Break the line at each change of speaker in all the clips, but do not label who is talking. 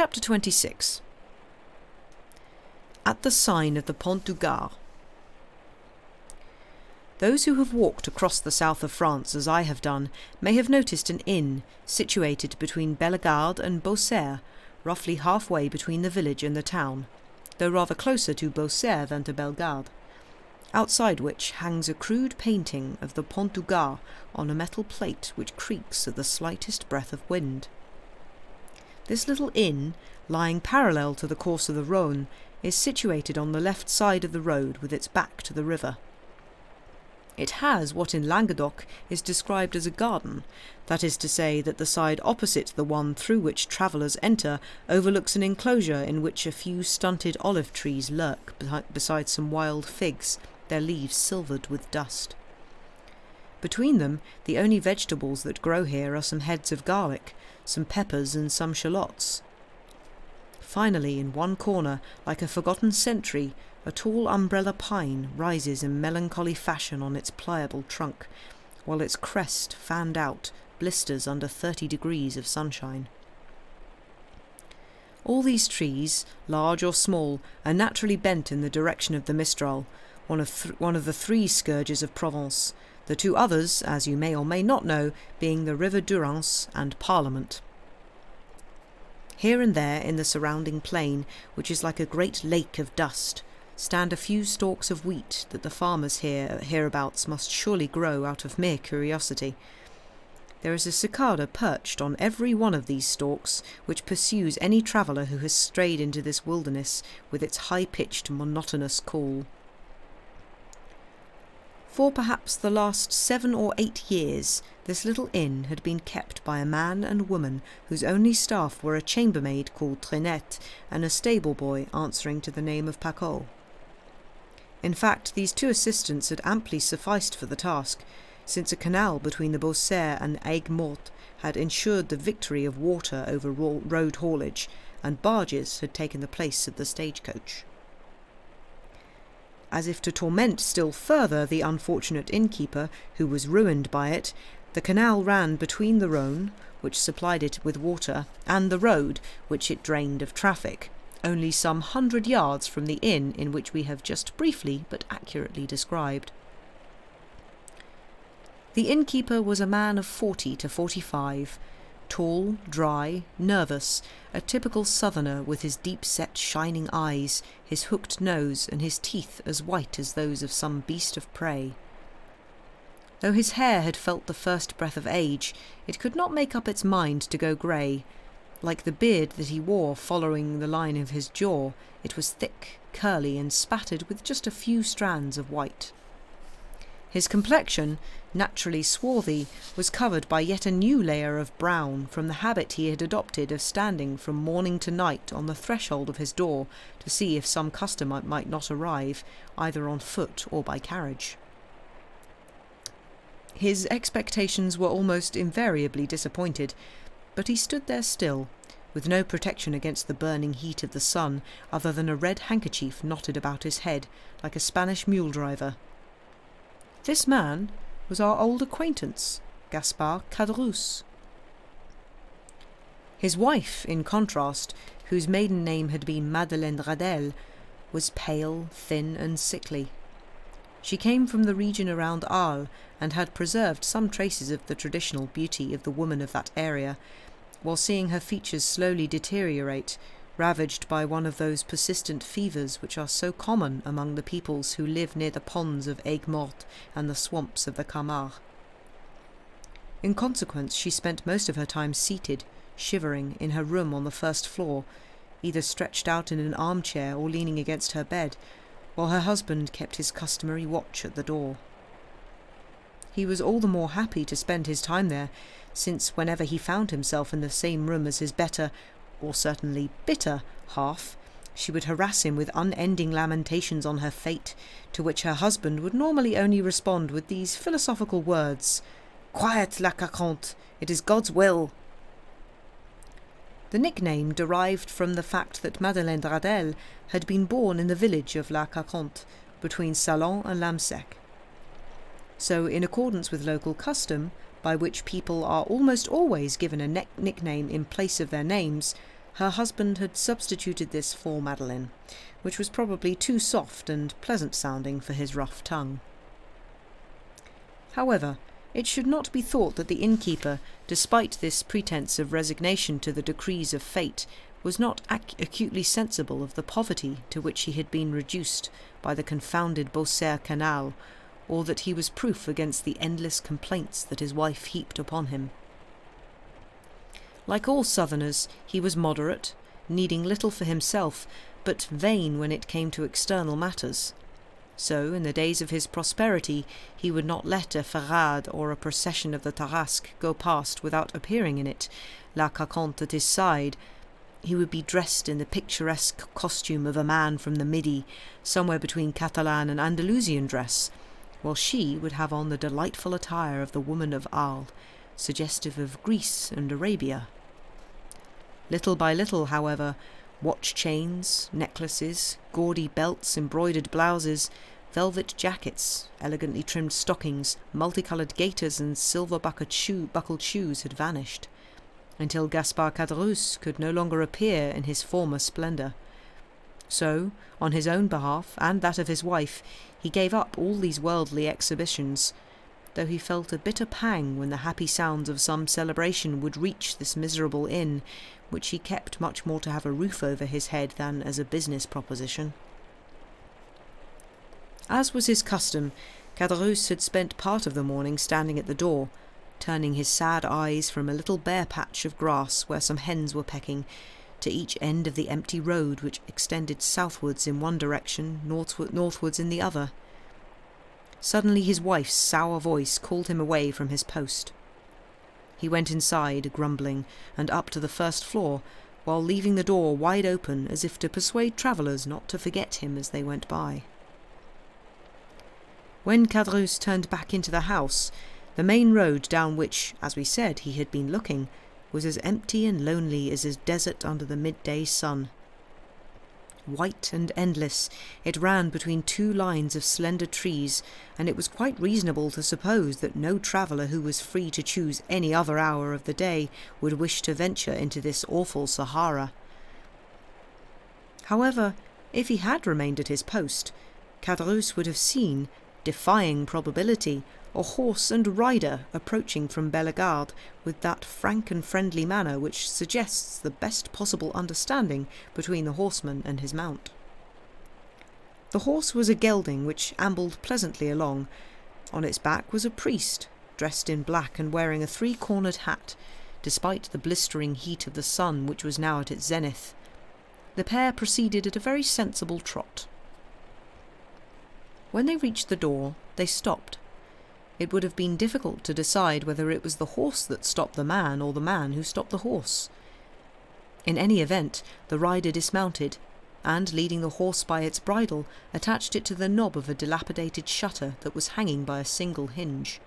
Chapter 26. At the sign of the Pont du Gard. Those who have walked across the south of France as I have done may have noticed an inn situated between Bellegarde and Beaucaire, roughly halfway between the village and the town, though rather closer to Beaucaire than to Bellegarde, outside which hangs a crude painting of the Pont du Gard on a metal plate which creaks at the slightest breath of wind. This little inn, lying parallel to the course of the Rhône, is situated on the left side of the road with its back to the river. It has what in Languedoc is described as a garden, that is to say that the side opposite the one through which travellers enter overlooks an enclosure in which a few stunted olive trees lurk beside some wild figs, their leaves silvered with dust. Between them, the only vegetables that grow here are some heads of garlic, some peppers and some shallots. Finally, in one corner, like a forgotten sentry, a tall umbrella pine rises in melancholy fashion on its pliable trunk, while its crest, fanned out, blisters under 30 degrees of sunshine. All these trees, large or small, are naturally bent in the direction of the Mistral, one of the three scourges of Provence, the two others, as you may or may not know, being the River Durance and Parliament. Here and there in the surrounding plain, which is like a great lake of dust, stand a few stalks of wheat that the farmers hereabouts must surely grow out of mere curiosity. There is a cicada perched on every one of these stalks, which pursues any traveller who has strayed into this wilderness with its high-pitched, monotonous call. For perhaps the last 7 or 8 years, this little inn had been kept by a man and woman whose only staff were a chambermaid called Trinette and a stable-boy answering to the name of Paco. In fact, these 2 assistants had amply sufficed for the task, since a canal between the Beaucaire and Aigues-Mortes had ensured the victory of water over road haulage, and barges had taken the place of the stagecoach. As if to torment still further the unfortunate innkeeper, who was ruined by it, the canal ran between the Rhône, which supplied it with water, and the road, which it drained of traffic, only some 100 yards from the inn in which we have just briefly but accurately described. The innkeeper was a man of 40 to 45, tall, dry, nervous, a typical southerner with his deep-set shining eyes, his hooked nose, and his teeth as white as those of some beast of prey. Though his hair had felt the first breath of age, it could not make up its mind to go grey. Like the beard that he wore following the line of his jaw, it was thick, curly, and spattered with just a few strands of white. His complexion, naturally swarthy, was covered by yet a new layer of brown from the habit he had adopted of standing from morning to night on the threshold of his door to see if some customer might not arrive, either on foot or by carriage. His expectations were almost invariably disappointed, but he stood there still, with no protection against the burning heat of the sun other than a red handkerchief knotted about his head, like a Spanish mule-driver. This man was our old acquaintance, Gaspard Caderousse. His wife, in contrast, whose maiden name had been Madeleine Radel, was pale, thin, and sickly. She came from the region around Arles and had preserved some traces of the traditional beauty of the woman of that area, while seeing her features slowly deteriorate, ravaged by one of those persistent fevers which are so common among the peoples who live near the ponds of Aigues-Mortes and the swamps of the Camargue. In consequence, she spent most of her time seated, shivering, in her room on the first floor, either stretched out in an armchair or leaning against her bed, while her husband kept his customary watch at the door. He was all the more happy to spend his time there, since whenever he found himself in the same room as his better, or certainly bitter, half, she would harass him with unending lamentations on her fate, to which her husband would normally only respond with these philosophical words, "Quiet, la Carconte, it is God's will." The nickname derived from the fact that Madeleine Radel had been born in the village of La Carconte, between Salon and Lamsec. So, in accordance with local custom, by which people are almost always given a nickname in place of their names, her husband had substituted this for Madeleine, which was probably too soft and pleasant-sounding for his rough tongue. However, it should not be thought that the innkeeper, despite this pretence of resignation to the decrees of fate, was not acutely sensible of the poverty to which he had been reduced by the confounded Beaucaire Canal, or that he was proof against the endless complaints that his wife heaped upon him. Like all southerners, he was moderate, needing little for himself, but vain when it came to external matters. So, in the days of his prosperity, he would not let a farade or a procession of the Tarasque go past without appearing in it, la carconte at his side. He would be dressed in the picturesque costume of a man from the Midi, somewhere between Catalan and Andalusian dress, while she would have on the delightful attire of the woman of Arles, suggestive of Greece and Arabia. Little by little, however, watch chains, necklaces, gaudy belts, embroidered blouses, velvet jackets, elegantly trimmed stockings, multicoloured gaiters and silver-buckled shoes had vanished, until Gaspard Caderousse could no longer appear in his former splendour. So, on his own behalf, and that of his wife, he gave up all these worldly exhibitions, though he felt a bitter pang when the happy sounds of some celebration would reach this miserable inn, which he kept much more to have a roof over his head than as a business proposition. As was his custom, Caderousse had spent part of the morning standing at the door, turning his sad eyes from a little bare patch of grass where some hens were pecking, to each end of the empty road which extended southwards in one direction, northwards in the other. Suddenly his wife's sour voice called him away from his post. He went inside, grumbling, and up to the first floor, while leaving the door wide open as if to persuade travellers not to forget him as they went by. When Caderousse turned back into the house, the main road down which, as we said, he had been looking, was as empty and lonely as a desert under the midday sun. White and endless, it ran between two lines of slender trees, and it was quite reasonable to suppose that no traveller who was free to choose any other hour of the day would wish to venture into this awful Sahara. However, if he had remained at his post, Caderousse would have seen, defying probability, a horse and rider approaching from Bellegarde with that frank and friendly manner which suggests the best possible understanding between the horseman and his mount. The horse was a gelding which ambled pleasantly along. On its back was a priest, dressed in black and wearing a three-cornered hat, despite the blistering heat of the sun which was now at its zenith. The pair proceeded at a very sensible trot. When they reached the door, they stopped. It would have been difficult to decide whether it was the horse that stopped the man or the man who stopped the horse. In any event, the rider dismounted, and, leading the horse by its bridle, attached it to the knob of a dilapidated shutter that was hanging by a single hinge.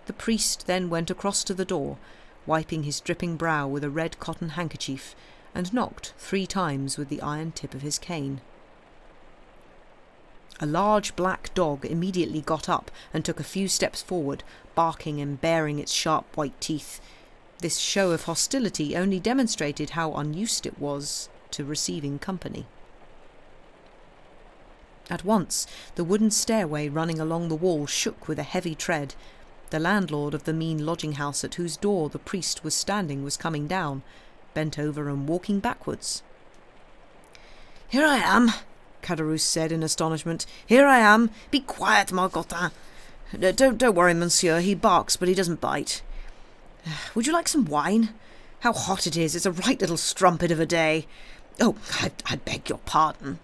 The priest then went across to the door, wiping his dripping brow with a red cotton handkerchief, and knocked 3 times with the iron tip of his cane. A large black dog immediately got up and took a few steps forward, barking and baring its sharp white teeth. This show of hostility only demonstrated how unused it was to receiving company. At once, the wooden stairway running along the wall shook with a heavy tread. The landlord of the mean lodging-house at whose door the priest was standing was coming down, bent over and walking backwards. "Here I am," Caderousse said in astonishment. "Here I am. Be quiet, Margottin. Don't worry, monsieur. He barks, but he doesn't bite. Would you like some wine? How hot it is. It's a right little strumpet of a day. Oh, I beg your pardon,"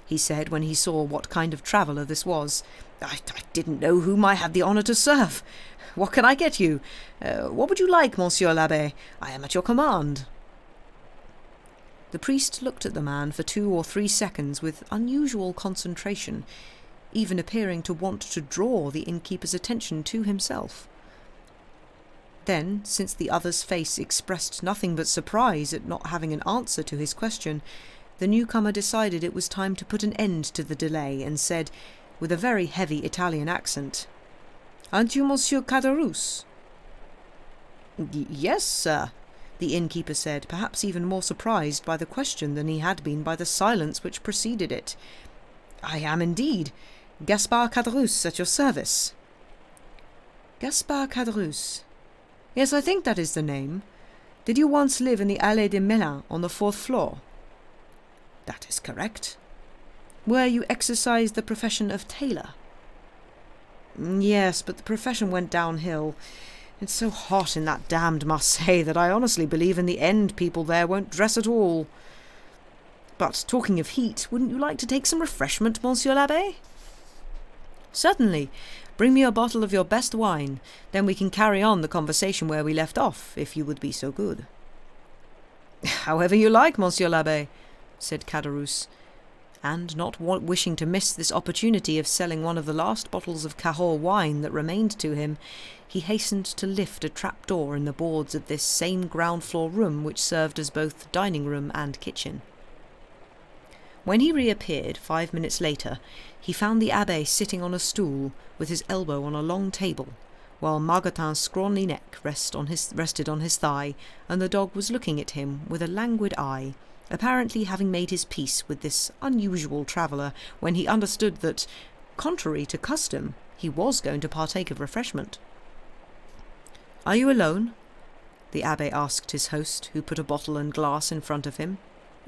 he said when he saw what kind of traveller this was. I didn't know whom I had the honour to serve. What can I get you? What would you like, monsieur l'abbé? I am at your command." The priest looked at the man for 2 or 3 seconds with unusual concentration, even appearing to want to draw the innkeeper's attention to himself. Then, since the other's face expressed nothing but surprise at not having an answer to his question, the newcomer decided it was time to put an end to the delay and said, with a very heavy Italian accent, "Aren't you Monsieur Caderousse?" "Yes, sir. the innkeeper said, perhaps even more surprised by the question than he had been by the silence which preceded it. "I am indeed. Gaspard Caderousse, at your service." "Gaspard Caderousse. Yes, I think that is the name. Did you once live in the Allée des Mélins on the 4th floor?" "That is correct." "Where you exercised the profession of tailor?" "Yes, but the profession went downhill. It's so hot in that damned Marseille that I honestly believe in the end people there won't dress at all. But talking of heat, wouldn't you like to take some refreshment, Monsieur l'Abbé?" "Certainly. Bring me a bottle of your best wine. Then we can carry on the conversation where we left off, if you would be so good." "However you like, Monsieur l'Abbé," said Caderousse, and not wishing to miss this opportunity of selling one of the last bottles of Cahors wine that remained to him, he hastened to lift a trap-door in the boards of this same ground-floor room which served as both dining-room and kitchen. When he reappeared 5 minutes later, he found the abbé sitting on a stool with his elbow on a long table, while Margotin's scrawny neck rested on his thigh, and the dog was looking at him with a languid eye, apparently having made his peace with this unusual traveller when he understood that, contrary to custom, he was going to partake of refreshment. "Are you alone?" the abbé asked his host, who put a bottle and glass in front of him.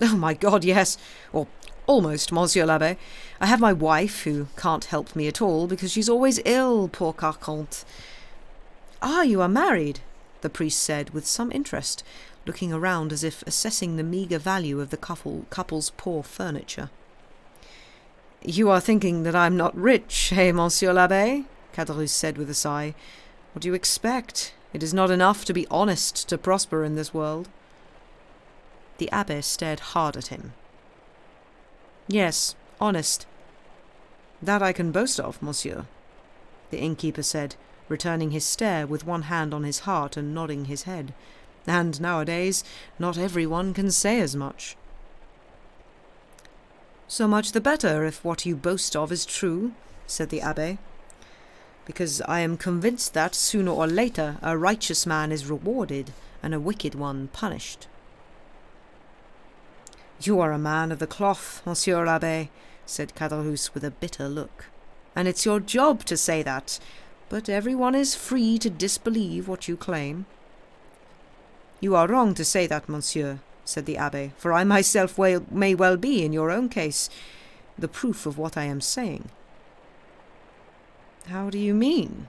"Oh, my God, yes, or almost, Monsieur l'Abbé. I have my wife, who can't help me at all, because she's always ill, poor carconte." "Ah, you are married," the priest said with some interest, looking around as if assessing the meagre value of the couple's poor furniture. "You are thinking that I'm not rich, eh, Monsieur l'Abbé?" Caderousse said with a sigh. "What do you expect? It is not enough to be honest to prosper in this world." The abbé stared hard at him. "Yes, honest. That I can boast of, monsieur," the innkeeper said, returning his stare with one hand on his heart and nodding his head. "And nowadays not everyone can say as much." "So much the better if what you boast of is true," said the abbé, "because I am convinced that, sooner or later, a righteous man is rewarded and a wicked one punished." "You are a man of the cloth, Monsieur l'Abbé," said Caderousse with a bitter look, "and it's your job to say that, but everyone is free to disbelieve what you claim." "You are wrong to say that, monsieur," said the abbé, "for I myself may well be, in your own case, the proof of what I am saying." "How do you mean?"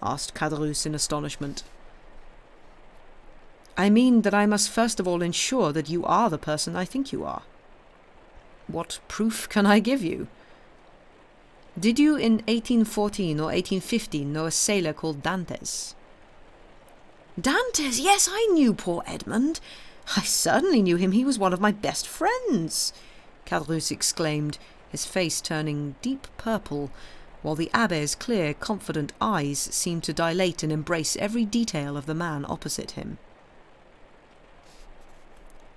asked Caderousse in astonishment. "I mean that I must first of all ensure that you are the person I think you are." "What proof can I give you?" "Did you in 1814 or 1815 know a sailor called Dantès?" "Dantès, yes, I knew poor Edmund. I certainly knew him. He was one of my best friends," Caderousse exclaimed, his face turning deep purple, while the abbé's clear, confident eyes seemed to dilate and embrace every detail of the man opposite him.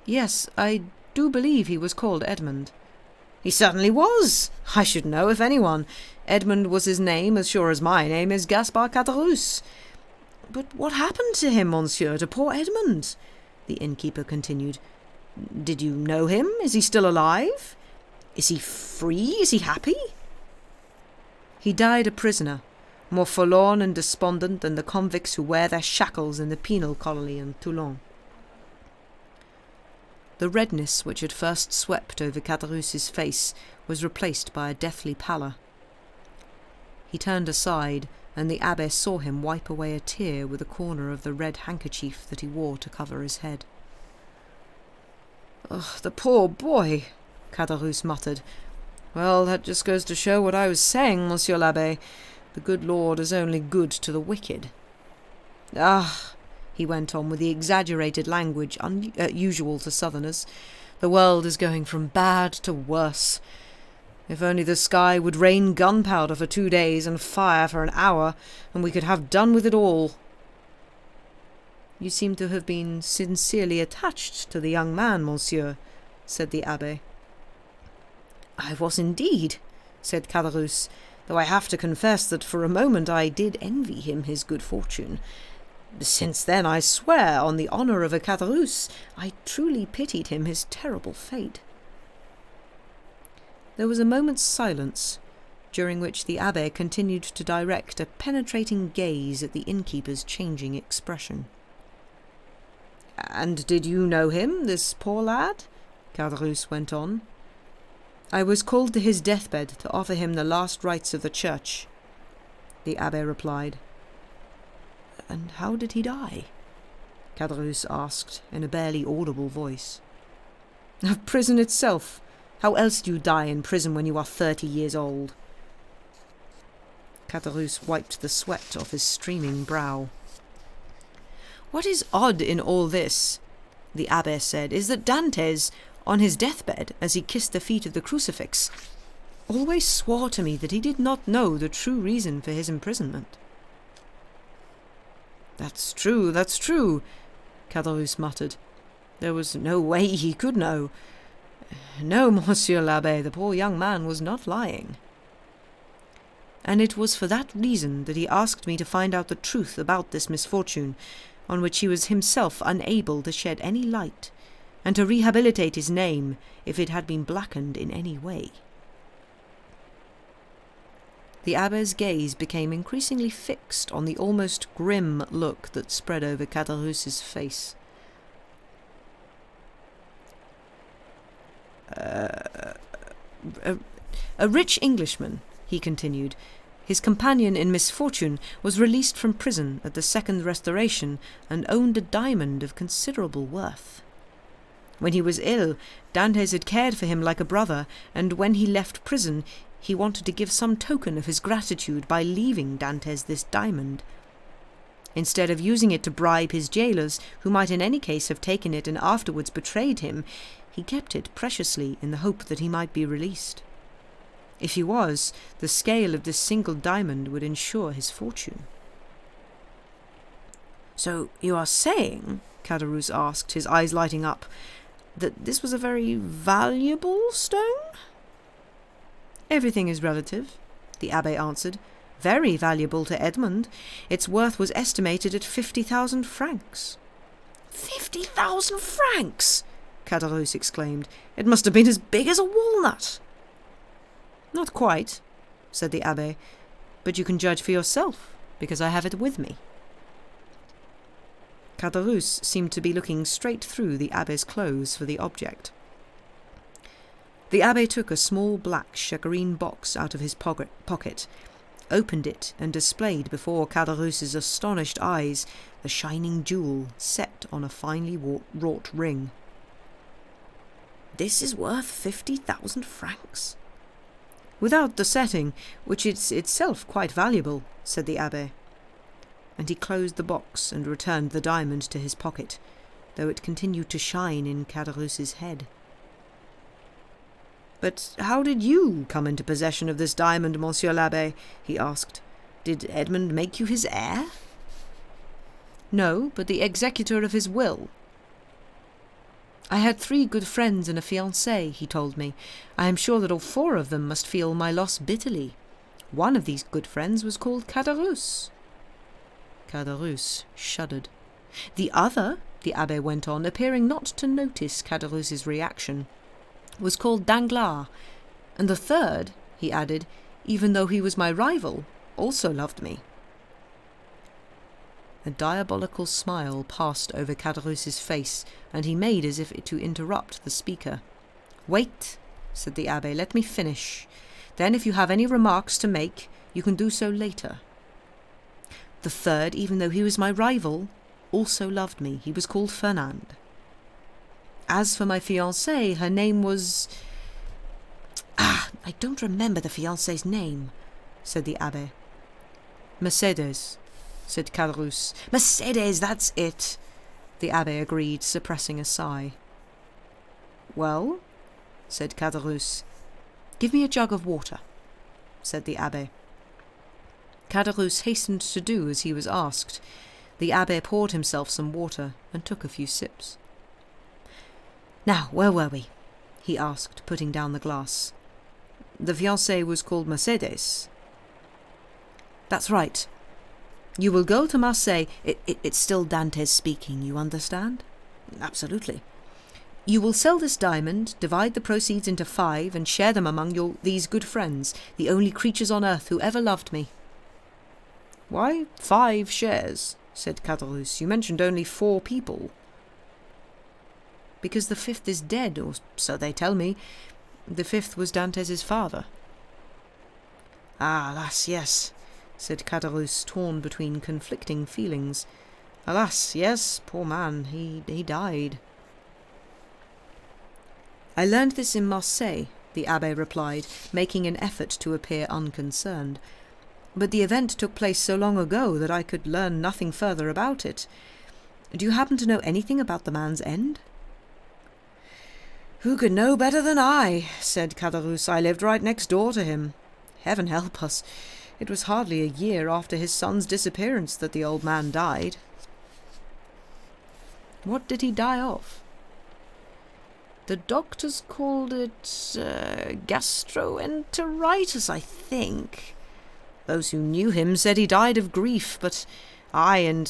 "Yes, I do believe he was called Edmund." "He certainly was. I should know if anyone. Edmund was his name, as sure as my name is Gaspard Caderousse." "But what happened to him, monsieur, to poor Edmund?" the innkeeper continued. "Did you know him? Is he still alive? Is he free? Is he happy?" "He died a prisoner, more forlorn and despondent than the convicts who wear their shackles in the penal colony in Toulon." The redness which had first swept over Caderousse's face was replaced by a deathly pallor. He turned aside, and the abbé saw him wipe away a tear with a corner of the red handkerchief that he wore to cover his head. "Oh, the poor boy," Caderousse muttered. "Well, that just goes to show what I was saying, Monsieur l'Abbé. The good Lord is only good to the wicked. Ah," he went on with the exaggerated language usual to southerners, "the world is going from bad to worse. If only the sky would rain gunpowder for 2 days and fire for an hour, and we could have done with it all." "You seem to have been sincerely attached to the young man, monsieur," said the abbé. "I was indeed," said Caderousse, "though I have to confess that for a moment I did envy him his good fortune. Since then, I swear, on the honour of a Caderousse, I truly pitied him his terrible fate." There was a moment's silence, during which the abbé continued to direct a penetrating gaze at the innkeeper's changing expression. "And did you know him, this poor lad?" Caderousse went on. "I was called to his deathbed to offer him the last rites of the church," the abbé replied. "And how did he die?" Caderousse asked in a barely audible voice. "Of prison itself. How else do you die in prison when you are 30 years old?" Caderousse wiped the sweat off his streaming brow. "What is odd in all this," the abbé said, "is that Dantès, on his deathbed, as he kissed the feet of the crucifix, always swore to me that he did not know the true reason for his imprisonment." That's true, Caderousse muttered. "There was no way he could know. No, Monsieur l'Abbé, the poor young man was not lying." "And it was for that reason that he asked me to find out the truth about this misfortune, on which he was himself unable to shed any light, and to rehabilitate his name if it had been blackened in any way." The abbé's gaze became increasingly fixed on the almost grim look that spread over Caderousse's face. A rich Englishman," he continued, "his companion in misfortune, was released from prison at the Second Restoration and owned a diamond of considerable worth. When he was ill, Dantès had cared for him like a brother, and when he left prison, he wanted to give some token of his gratitude by leaving Dantès this diamond. Instead of using it to bribe his jailers, who might in any case have taken it and afterwards betrayed him, he kept it preciously in the hope that he might be released. If he was, the scale of this single diamond would ensure his fortune." "So you are saying," Caderousse asked, his eyes lighting up, "that this was a very valuable stone?" "Everything is relative," the abbé answered. "Very valuable to Edmond. Its worth was estimated at 50,000 francs. 50,000 francs! Caderousse exclaimed. "It must have been as big as a walnut." "Not quite," said the abbé, "but you can judge for yourself, because I have it with me." Caderousse seemed to be looking straight through the abbé's clothes for the object. The abbé took a small black shagreen box out of his pocket, opened it, and displayed before Caderousse's astonished eyes the shining jewel set on a finely wrought ring. "This is worth 50,000 francs?" "Without the setting, which is itself quite valuable," said the abbé. And he closed the box and returned the diamond to his pocket, though it continued to shine in Caderousse's head. "But how did you come into possession of this diamond, Monsieur l'Abbé?" he asked. "Did Edmond make you his heir?" "No, but the executor of his will." "I had 3 good friends and a fiancée," he told me. "I am sure that all 4 of them must feel my loss bitterly. One of these good friends was called Caderousse." Caderousse shuddered. "The other," the abbé went on, appearing not to notice Caderousse's reaction, "was called Danglars, and the third," he added, "even though he was my rival, also loved me." A diabolical smile passed over Caderousse's face, and he made as if to interrupt the speaker. "Wait," said the abbé, "let me finish. Then if you have any remarks to make, you can do so later. The third, even though he was my rival, also loved me. He was called Fernand. As for my fiancée, her name was... I don't remember the fiancée's name," said the abbé. "Mercedes," said Caderousse. "Mercedes, that's it," the abbé agreed, suppressing a sigh. "Well?" said Caderousse. "Give me a jug of water," said the abbé. Caderousse hastened to do as he was asked. The abbé poured himself some water and took a few sips. "Now, where were we?" he asked, putting down the glass. "The fiancée was called Mercedes." "That's right. You will go to Marseille. It's still Dantes speaking, you understand? Absolutely. You will sell this diamond, divide the proceeds into 5, and share them among these good friends, the only creatures on earth who ever loved me. Why 5 shares? Said Caderousse. You mentioned only 4 people. Because the 5th is dead, or so they tell me. The 5th was Dantes's father. Ah, alas, yes, said Caderousse, torn between conflicting feelings. Alas, yes, poor man, he died. I learned this in Marseille, the abbé replied, making an effort to appear unconcerned. But the event took place so long ago that I could learn nothing further about it. Do you happen to know anything about the man's end? Who could know better than I? Said Caderousse. I lived right next door to him. Heaven help us. It was hardly a year after his son's disappearance that the old man died. What did he die of? The doctors called it gastroenteritis, I think. Those who knew him said he died of grief, but I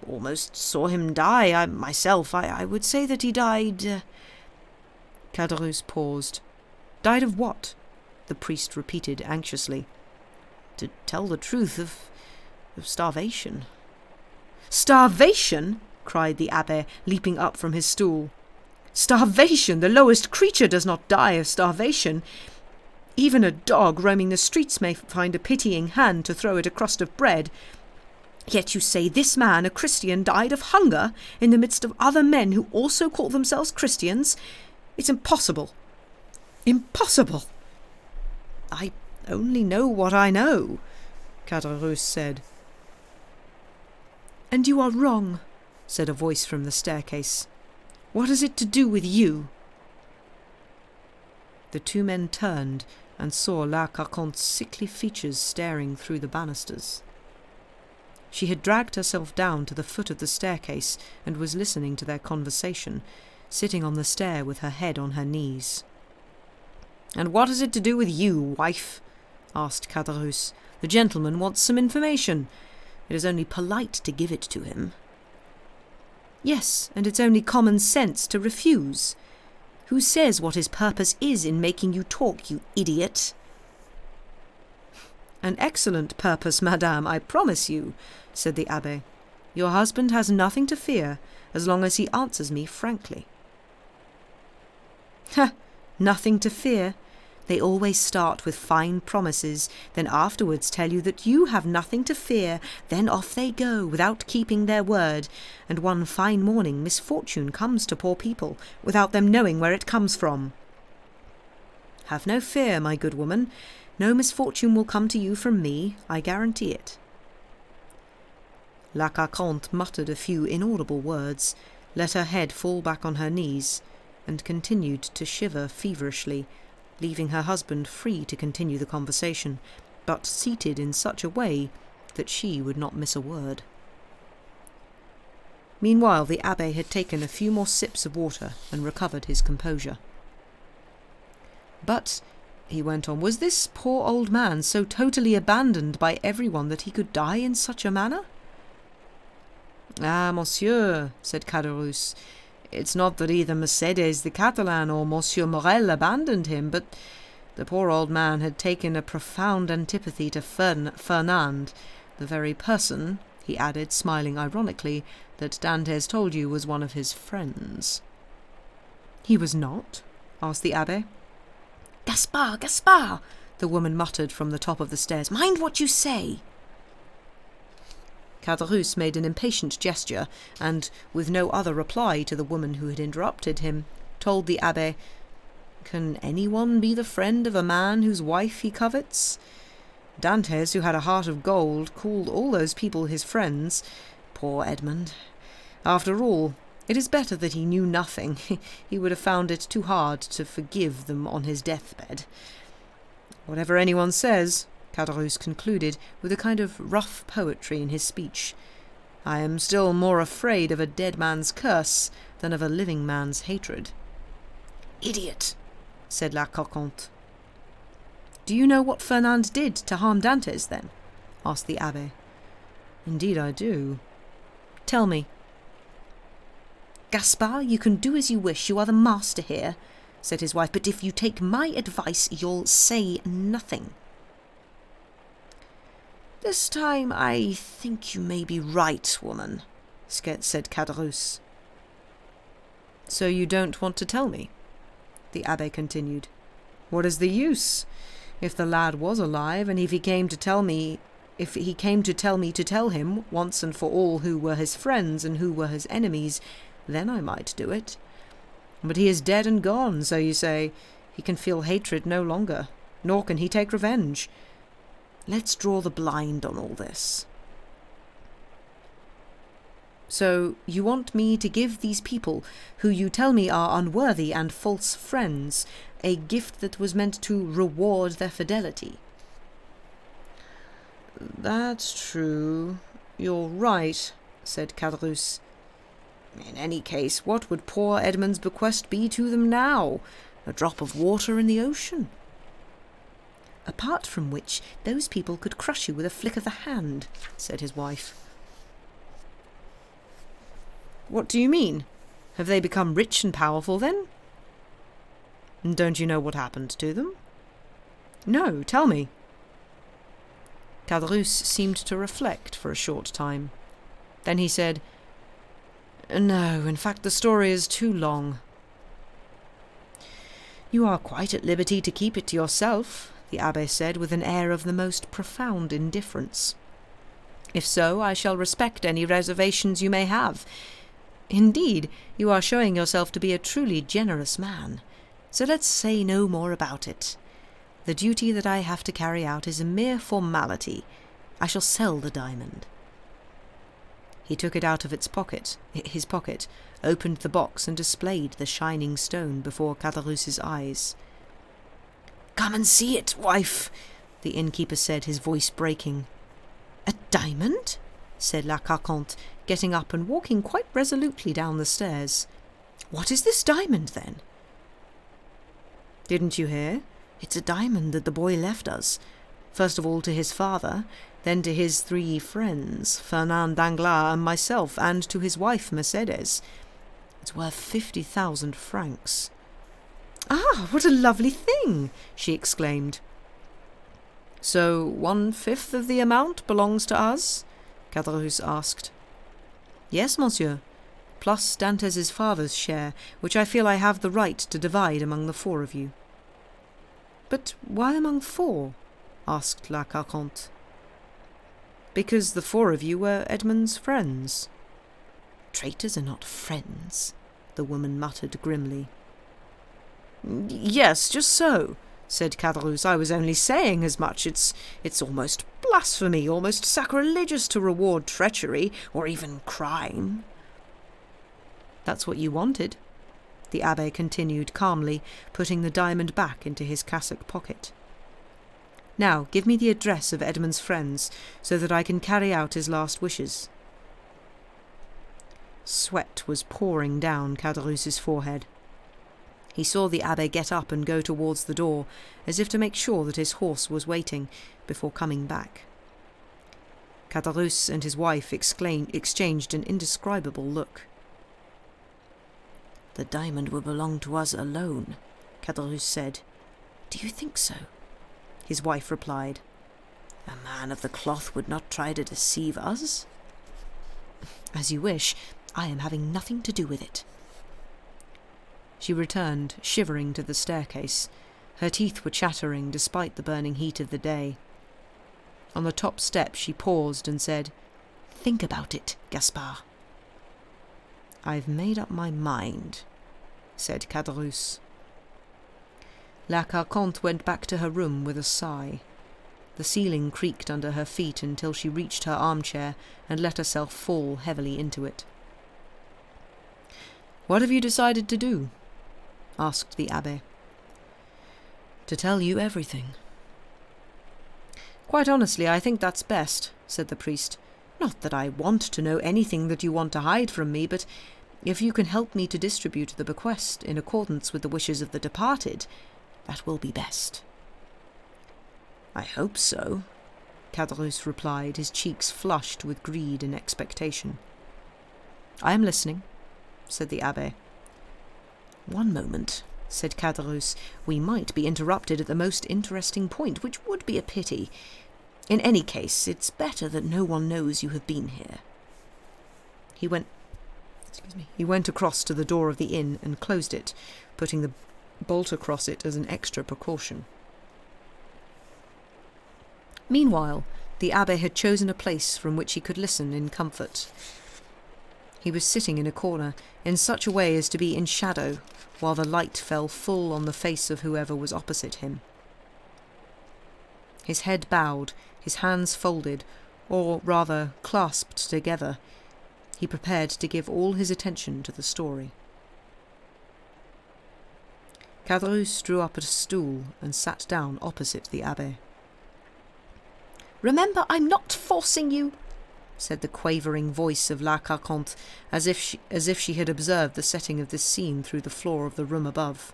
almost saw him die. I would say that he died... Caderousse paused. Died of what? The priest repeated anxiously. To tell the truth, of starvation. Starvation? Cried the abbé, leaping up from his stool. Starvation! The lowest creature does not die of starvation. Even a dog roaming the streets may find a pitying hand to throw it a crust of bread. Yet you say this man, a Christian, died of hunger in the midst of other men who also call themselves Christians? It's impossible. Impossible. I only know what I know, Caderousse said. And you are wrong, said a voice from the staircase. What has it to do with you? The 2 men turned and saw La Carconte's sickly features staring through the banisters. She had dragged herself down to the foot of the staircase and was listening to their conversation, sitting on the stair with her head on her knees. And what has it to do with you, wife? Asked Caderousse. The gentleman wants some information. It is only polite to give it to him. Yes, and it's only common sense to refuse. Who says what his purpose is in making you talk, you idiot? An excellent purpose, madame, I promise you, said the abbé. Your husband has nothing to fear, as long as he answers me frankly. Ha! Nothing to fear. They always start with fine promises, then afterwards tell you that you have nothing to fear, then off they go without keeping their word, and one fine morning misfortune comes to poor people without them knowing where it comes from. Have no fear, my good woman. No misfortune will come to you from me, I guarantee it. La Carconte muttered a few inaudible words, let her head fall back on her knees, and continued to shiver feverishly, leaving her husband free to continue the conversation, but seated in such a way that she would not miss a word. Meanwhile the abbé had taken a few more sips of water and recovered his composure. But, he went on, was this poor old man so totally abandoned by everyone that he could die in such a manner? Ah, monsieur, said Caderousse, it's not that either Mercedes the Catalan or Monsieur Morel abandoned him, but the poor old man had taken a profound antipathy to Fernand, the very person, he added, smiling ironically, that Dantes told you was one of his friends. He was not? Asked the abbé. Gaspard, Gaspard, the woman muttered from the top of the stairs. Mind what you say. Caderousse made an impatient gesture, and, with no other reply to the woman who had interrupted him, told the abbé, Can anyone be the friend of a man whose wife he covets? Dantes, who had a heart of gold, called all those people his friends. Poor Edmond. After all, it is better that he knew nothing. He would have found it too hard to forgive them on his deathbed. Whatever anyone says, Caderousse concluded, with a kind of rough poetry in his speech, I am still more afraid of a dead man's curse than of a living man's hatred. Idiot, said La Carconte. Do you know what Fernand did to harm Dantes, then? Asked the abbé. Indeed I do. Tell me.
Gaspard, you can do as you wish, you are the master here, said his wife, but if you take my advice, you'll say nothing.
This time I think you may be right, woman, said Caderousse. So you don't want to tell me? The abbé continued. What is the use? If the lad was alive, and if he came to tell me to tell him, once and for all, who were his friends and who were his enemies, then I might do it. But he is dead and gone, so you say. He can feel hatred no longer, nor can he take revenge. Let's draw the blind on all this. So you want me to give these people, who you tell me are unworthy and false friends, a gift that was meant to reward their fidelity? That's true. You're right, said Caderousse. In any case, what would poor Edmund's bequest be to them now? A drop of water in the ocean?
Apart from which, those people could crush you with a flick of the hand, said his wife.
What do you mean? Have they become rich and powerful then? Don't you know what happened to them? No, tell me. Caderousse seemed to reflect for a short time. Then he said, No, in fact the story is too long. You are quite at liberty to keep it to yourself, the abbé said with an air of the most profound indifference. If so, I shall respect any reservations you may have. Indeed, you are showing yourself to be a truly generous man. So let's say no more about it. The duty that I have to carry out is a mere formality. I shall sell the diamond. He took it out of his pocket, opened the box and displayed the shining stone before Caderousse's eyes.
Come and see it, wife, the innkeeper said, his voice breaking.
A diamond? Said La Carconte, getting up and walking quite resolutely down the stairs. What is this diamond, then? Didn't you hear? It's a diamond that the boy left us. First of all to his father, then to his 3 friends, Fernand Danglars and myself, and to his wife, Mercedes. It's worth 50,000 francs. Ah, what a lovely thing! She exclaimed. So 1/5 of the amount belongs to us? Caderousse asked. Yes, monsieur, plus Dantès' father's share, which I feel I have the right to divide among the 4 of you. But why among 4? Asked La Carconte. Because the 4 of you were Edmund's friends. Traitors are not friends, the woman muttered grimly. Yes, just so, said Caderousse. I was only saying as much. It's almost blasphemy, almost sacrilegious to reward treachery, or even crime. That's what you wanted, the abbé continued calmly, putting the diamond back into his cassock pocket. Now, give me the address of Edmund's friends, so that I can carry out his last wishes. Sweat was pouring down Caderousse's forehead. He saw the abbé get up and go towards the door, as if to make sure that his horse was waiting, before coming back. Caderousse and his wife exchanged an indescribable look. The diamond will belong to us alone, Caderousse said. Do you think so? His wife replied. A man of the cloth would not try to deceive us. As you wish. I am having nothing to do with it. She returned, shivering, to the staircase. Her teeth were chattering despite the burning heat of the day. On the top step she paused and said, Think about it, Gaspard. I've made up my mind, said Caderousse. La Carconte went back to her room with a sigh. The ceiling creaked under her feet until she reached her armchair and let herself fall heavily into it. What have you decided to do? Asked the abbé. To tell you everything. Quite honestly, I think that's best, said the priest. Not that I want to know anything that you want to hide from me, but if you can help me to distribute the bequest in accordance with the wishes of the departed, that will be best. I hope so, Caderousse replied, his cheeks flushed with greed and expectation. "I am listening," said the abbé. "One moment," said Caderousse. "We might be interrupted at the most interesting point, which would be a pity. In any case, it's better that no one knows you have been here." He went across to the door of the inn and closed it, putting the bolt across it as an extra precaution. Meanwhile, the abbé had chosen a place from which he could listen in comfort. He was sitting in a corner, in such a way as to be in shadow, while the light fell full on the face of whoever was opposite him. His head bowed, his hands folded, or rather clasped together, he prepared to give all his attention to the story. Caderousse drew up at a stool and sat down opposite the abbé. "Remember, I'm not forcing you," said the quavering voice of La Carconte, as if she had observed the setting of this scene through the floor of the room above.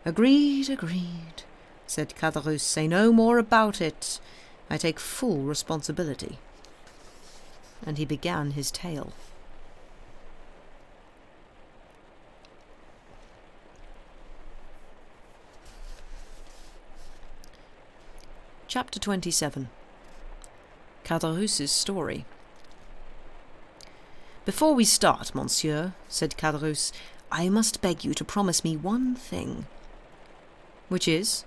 "Agreed, agreed," said Caderousse. "Say no more about it. I take full responsibility." And he began his tale. Chapter 27. Caderousse's story. "Before we start, monsieur," said Caderousse, "I must beg you to promise me one thing." "Which is?"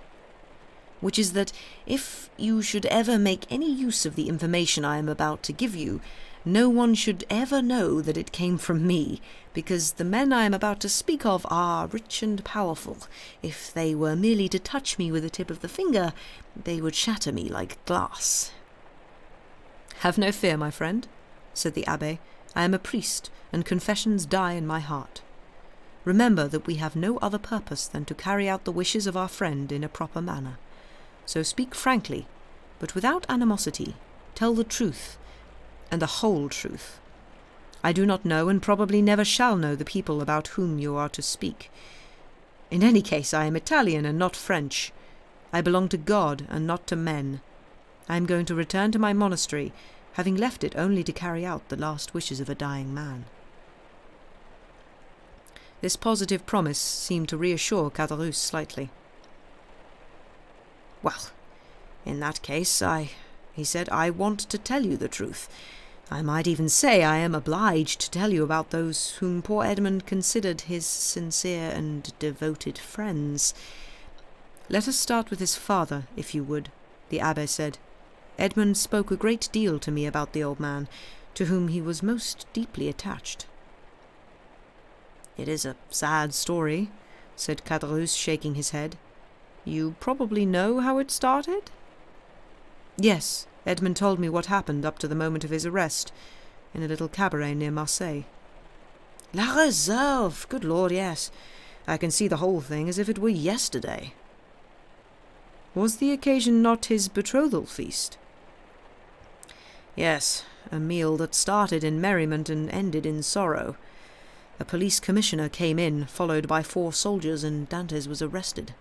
"Which is that if you should ever make any use of the information I am about to give you, no one should ever know that it came from me, because the men I am about to speak of are rich and powerful. If they were merely to touch me with the tip of the finger, they would shatter me like glass." "Have no fear, my friend," said the abbé. "I am a priest, and confessions die in my heart. Remember that we have no other purpose than to carry out the wishes of our friend in a proper manner. So speak frankly, but without animosity. Tell the truth, and the whole truth. I do not know, and probably never shall know, the people about whom you are to speak. In any case, I am Italian and not French. I belong to God and not to men. I am going to return to my monastery, having left it only to carry out the last wishes of a dying man." This positive promise seemed to reassure Caderousse slightly. "Well, in that case, he said, "I want to tell you the truth. I might even say I am obliged to tell you about those whom poor Edmund considered his sincere and devoted friends." "Let us start with his father, if you would," the abbé said. "Edmund spoke a great deal to me about the old man, to whom he was most deeply attached." "It is a sad story," said Caderousse, shaking his head. "You probably know how it started?" "Yes, Edmund told me what happened up to the moment of his arrest, in a little cabaret near Marseille." "La Réserve! Good Lord, yes. I can see the whole thing as if it were yesterday." "Was the occasion not his betrothal feast?" "Yes, a meal that started in merriment and ended in sorrow. A police commissioner came in, followed by 4 soldiers, and Dantès was arrested."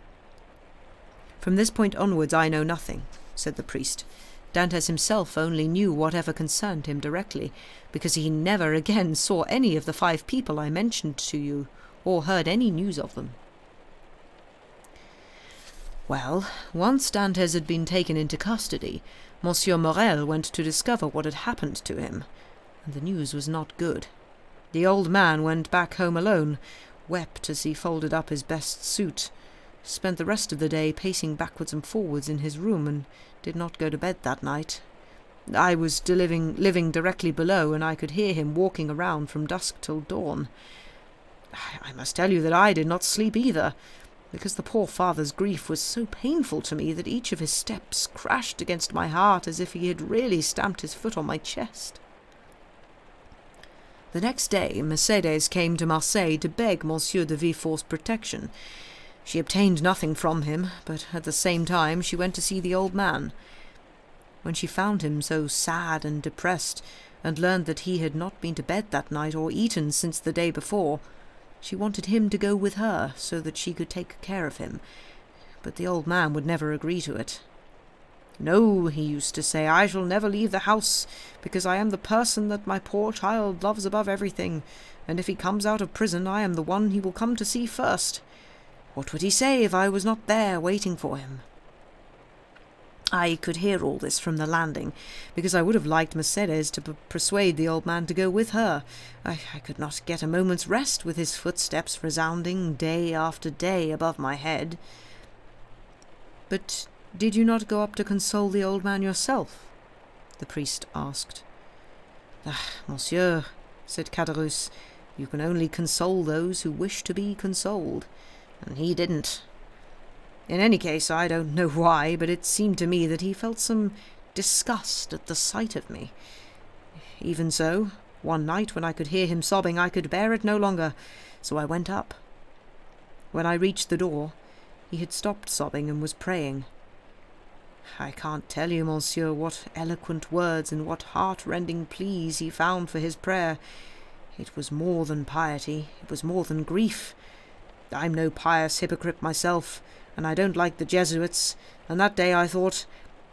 "From this point onwards I know nothing," said the priest. Dantès himself only knew whatever concerned him directly, because he never again saw any of the 5 people I mentioned to you, or heard any news of them. "Well, once Dantès had been taken into custody, Monsieur Morel went to discover what had happened to him, and the news was not good. The old man went back home alone, wept as he folded up his best suit, spent the rest of the day pacing backwards and forwards in his room, and did not go to bed that night. I was living directly below, and I could hear him walking around from dusk till dawn. I must tell you that I did not sleep either, because the poor father's grief was so painful to me that each of his steps crashed against my heart as if he had really stamped his foot on my chest. The next day Mercédès came to Marseille to beg Monsieur de Villefort's protection. She obtained nothing from him, but at the same time she went to see the old man. When she found him so sad and depressed, and learned that he had not been to bed that night or eaten since the day before, she wanted him to go with her so that she could take care of him, but the old man would never agree to it. No, he used to say, I shall never leave the house, because I am the person that my poor child loves above everything, and if he comes out of prison I am the one he will come to see first. What would he say if I was not there waiting for him? I could hear all this from the landing, because I would have liked Mercedes to persuade the old man to go with her. I could not get a moment's rest with his footsteps resounding day after day above my head. But did you not go up to console the old man yourself? The priest asked. Monsieur, said Caderousse, you can only console those who wish to be consoled, and he didn't. In any case, I don't know why, but it seemed to me that he felt some disgust at the sight of me. Even so, one night when I could hear him sobbing, I could bear it no longer, so I went up. When I reached the door, he had stopped sobbing and was praying. I can't tell you, monsieur, what eloquent words and what heart-rending pleas he found for his prayer. It was more than piety, it was more than grief. I'm no pious hypocrite myself, and I don't like the Jesuits, and that day I thought,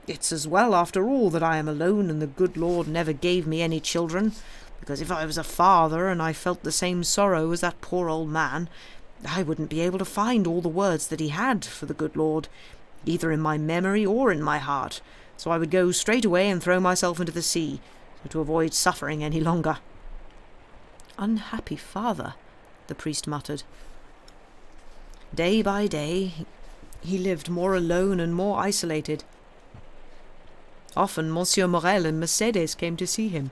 it's as well after all that I am alone and the good Lord never gave me any children, because if I was a father and I felt the same sorrow as that poor old man, I wouldn't be able to find all the words that he had for the good Lord, either in my memory or in my heart, so I would go straight away and throw myself into the sea, so to avoid suffering any longer. Unhappy father, the priest muttered. Day by day, he lived more alone and more isolated. Often Monsieur Morel and Mercedes came to see him.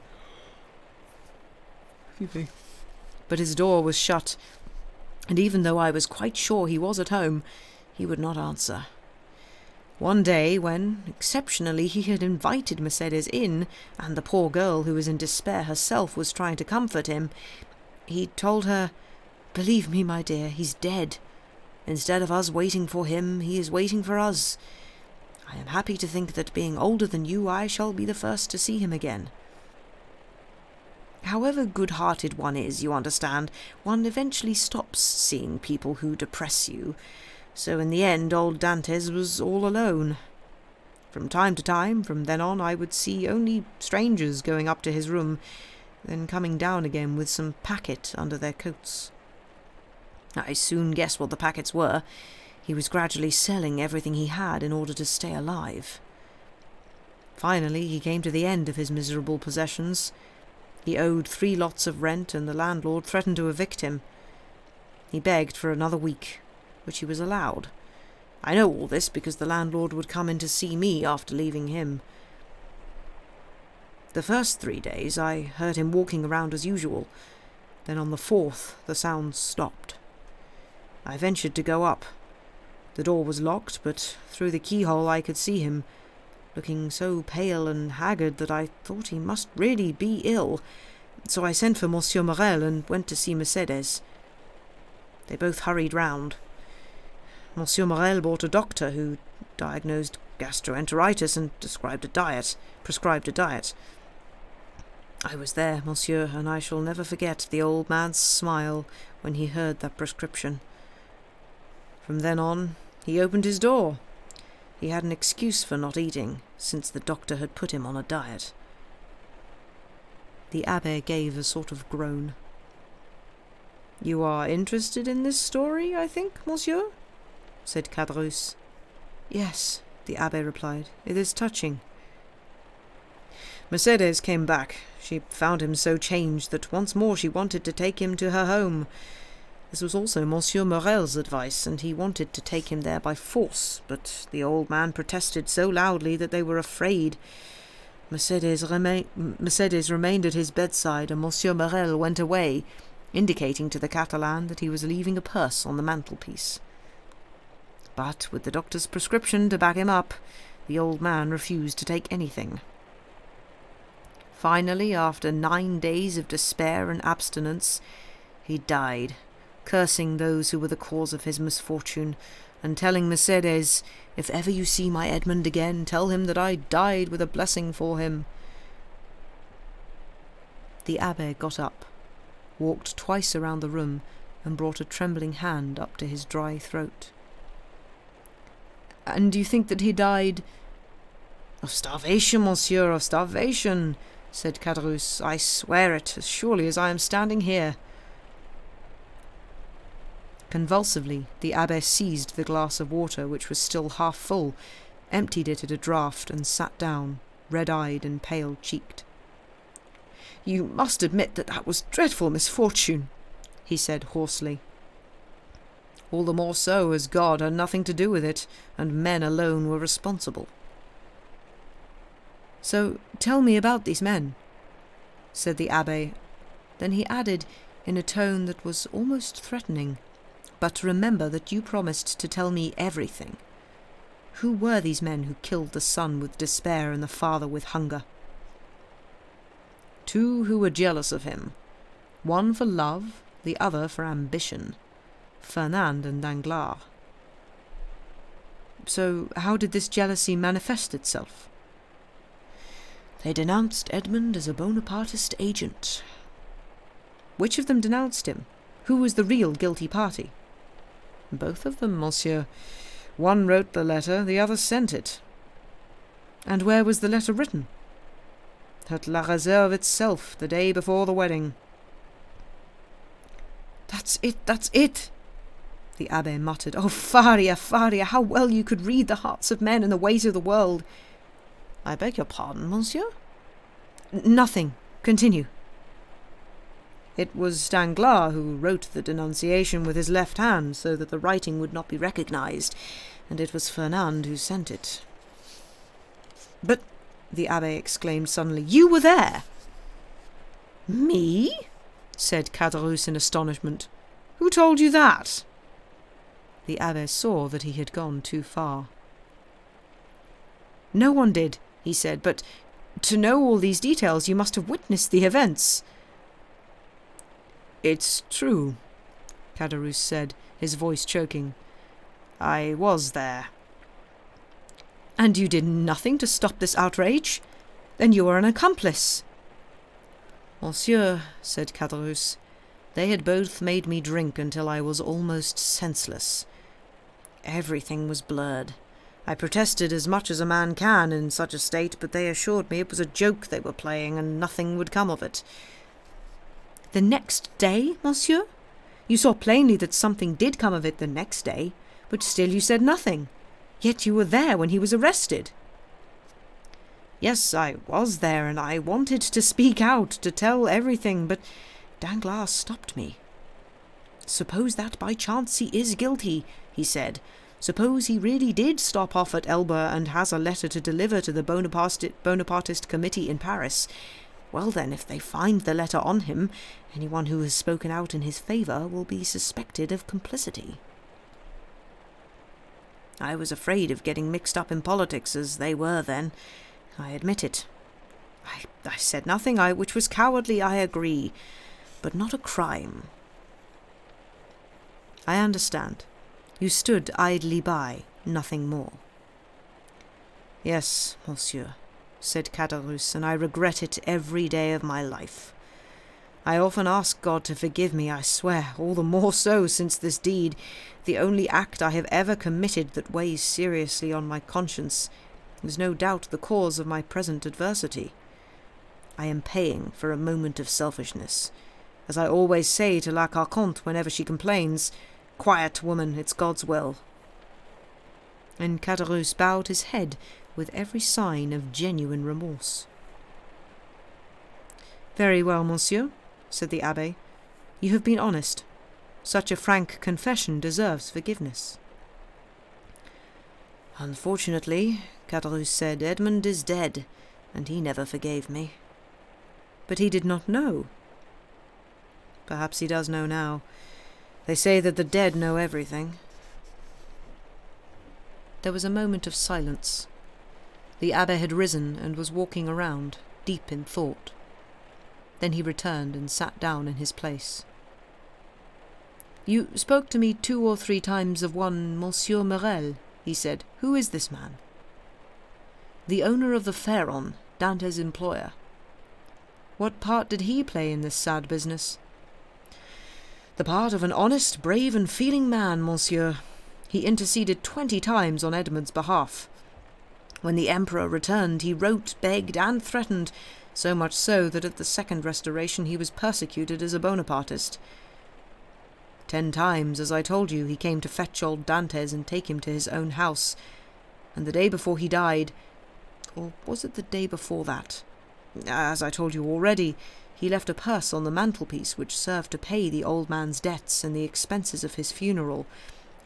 But his door was shut, and even though I was quite sure he was at home, he would not answer. One day, when, exceptionally, he had invited Mercedes in, and the poor girl, who was in despair herself, was trying to comfort him, he told her, "Believe me, my dear, he's dead. Instead of us waiting for him, he is waiting for us. I am happy to think that, being older than you, I shall be the first to see him again." However good-hearted one is, you understand, one eventually stops seeing people who depress you. So in the end, old Dantes was all alone. From time to time, from then on, I would see only strangers going up to his room, then coming down again with some packet under their coats. I soon guessed what the packets were. He was gradually selling everything he had in order to stay alive. Finally, he came to the end of his miserable possessions. He owed 3 lots of rent, and the landlord threatened to evict him. He begged for another week, which he was allowed. I know all this because the landlord would come in to see me after leaving him. The first 3 days I heard him walking around as usual. Then on the 4th the sounds stopped. I ventured to go up. The door was locked, but through the keyhole I could see him, looking so pale and haggard that I thought he must really be ill, so I sent for Monsieur Morel and went to see Mercedes. They both hurried round. Monsieur Morel brought a doctor who diagnosed gastroenteritis and prescribed a diet. I was there, monsieur, and I shall never forget the old man's smile when he heard that prescription. From then on, he opened his door. He had an excuse for not eating, since the doctor had put him on a diet. The abbé gave a sort of groan. "You are interested in this story, I think, monsieur?" said Caderousse. "Yes," the abbé replied. "It is touching." Mercedes came back. She found him so changed that once more she wanted to take him to her home. This was also Monsieur Morel's advice, and he wanted to take him there by force, but the old man protested so loudly that they were afraid. Mercedes remained at his bedside, and Monsieur Morel went away, indicating to the Catalan that he was leaving a purse on the mantelpiece. But with the doctor's prescription to back him up, the old man refused to take anything. Finally, after 9 days of despair and abstinence, he died, cursing those who were the cause of his misfortune, and telling Mercedes, "If ever you see my Edmund again, tell him that I died with a blessing for him." The abbé got up, walked twice around the room, and brought a trembling hand up to his dry throat. "And you think that he died—" Of starvation, monsieur, of starvation, said Caderousse. I swear it, as surely as I am standing here. Convulsively, the abbé seized the glass of water, which was still half full, emptied it at a draught, and sat down, red-eyed and pale-cheeked. You must admit that was dreadful misfortune, he said hoarsely. All the more so as God had nothing to do with it, and men alone were responsible. So tell me about these men, said the abbé. Then he added, in a tone that was almost threatening, but remember that you promised to tell me everything. Who were these men who killed the son with despair and the father with hunger? 2 who were jealous of him, one for love, the other for ambition, Fernand and Danglars. So how did this jealousy manifest itself? They denounced Edmund as a Bonapartist agent. Which of them denounced him? Who was the real guilty party? Both of them, monsieur. One wrote the letter, the other sent it. And where was the letter written? At La Réserve itself, the day before the wedding. That's it, the abbé muttered. Oh, Faria, Faria, how well you could read the hearts of men and the ways of the world. I beg your pardon, monsieur? Nothing. Continue. It was Danglars who wrote the denunciation with his left hand so that the writing would not be recognized, and it was Fernand who sent it. But, the abbé exclaimed suddenly, you were there! Me? Said Caderousse in astonishment. Who told you that? The abbé saw that he had gone too far. No one did, he said, but to know all these details you must have witnessed the events. It's true, Caderousse said, his voice choking. I was there. And you did nothing to stop this outrage? Then you are an accomplice. Monsieur, said Caderousse, they had both made me drink until I was almost senseless. Everything was blurred. I protested as much as a man can in such a state, but they assured me it was a joke they were playing and nothing would come of it. The next day, monsieur? You saw plainly that something did come of it the next day, but still you said nothing. Yet you were there when he was arrested. Yes, I was there, and I wanted to speak out, to tell everything, but Danglars stopped me. Suppose that by chance he is guilty, he said. Suppose he really did stop off at Elba and has a letter to deliver to the Bonapartist committee in Paris. Well then, if they find the letter on him, anyone who has spoken out in his favour will be suspected of complicity. I was afraid of getting mixed up in politics as they were then. I admit it. I said nothing, which was cowardly, I agree, but not a crime. I understand. You stood idly by, nothing more. Yes, monsieur, said Caderousse, and I regret it every day of my life. I often ask God to forgive me, I swear, all the more so since this deed, the only act I have ever committed that weighs seriously on my conscience, is no doubt the cause of my present adversity. I am paying for a moment of selfishness. As I always say to La Carconte whenever she complains, "Quiet, woman, it's God's will." And Caderousse bowed his head with every sign of genuine remorse. Very well, monsieur, said the abbé. You have been honest. Such a frank confession deserves forgiveness. Unfortunately, Caderousse said, Edmund is dead, and he never forgave me. But he did not know. Perhaps he does know now. They say that the dead know everything. There was a moment of silence. The abbé had risen and was walking around, deep in thought. Then he returned and sat down in his place. You spoke to me 2 or 3 times of one Monsieur Morel, he said. Who is this man? The owner of the Pharaon, Dante's employer. What part did he play in this sad business? The part of an honest, brave, and feeling man, monsieur. He interceded 20 times on Edmund's behalf. When the emperor returned, he wrote, begged, and threatened, so much so that at the Second Restoration he was persecuted as a Bonapartist. 10 times, as I told you, he came to fetch old Dantes and take him to his own house, and the day before he died, or was it the day before that? As I told you already, he left a purse on the mantelpiece which served to pay the old man's debts and the expenses of his funeral,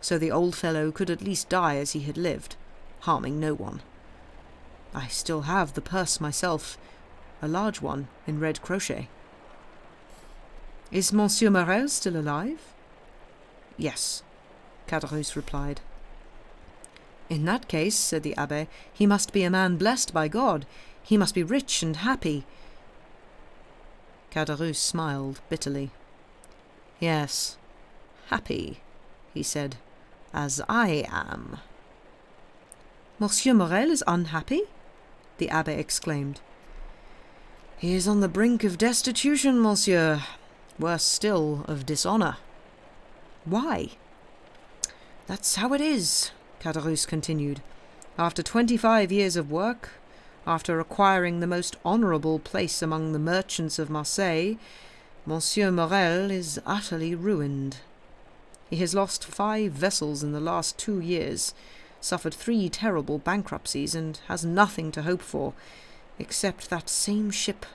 so the old fellow could at least die as he had lived, harming no one. I still have the purse myself, a large one in red crochet. Is Monsieur Morel still alive? Yes, Caderousse replied. In that case, said the abbé, he must be a man blessed by God. He must be rich and happy. Caderousse smiled bitterly. Yes, happy, he said, as I am. Monsieur Morel is unhappy? The abbé exclaimed. He is on the brink of destitution, monsieur. Worse still, of dishonour. Why? That's how it is, Caderousse continued. After 25 years of work, after acquiring the most honourable place among the merchants of Marseille, Monsieur Morel is utterly ruined. He has lost 5 vessels in the last 2 years, suffered 3 terrible bankruptcies, and has nothing to hope for, except that same ship,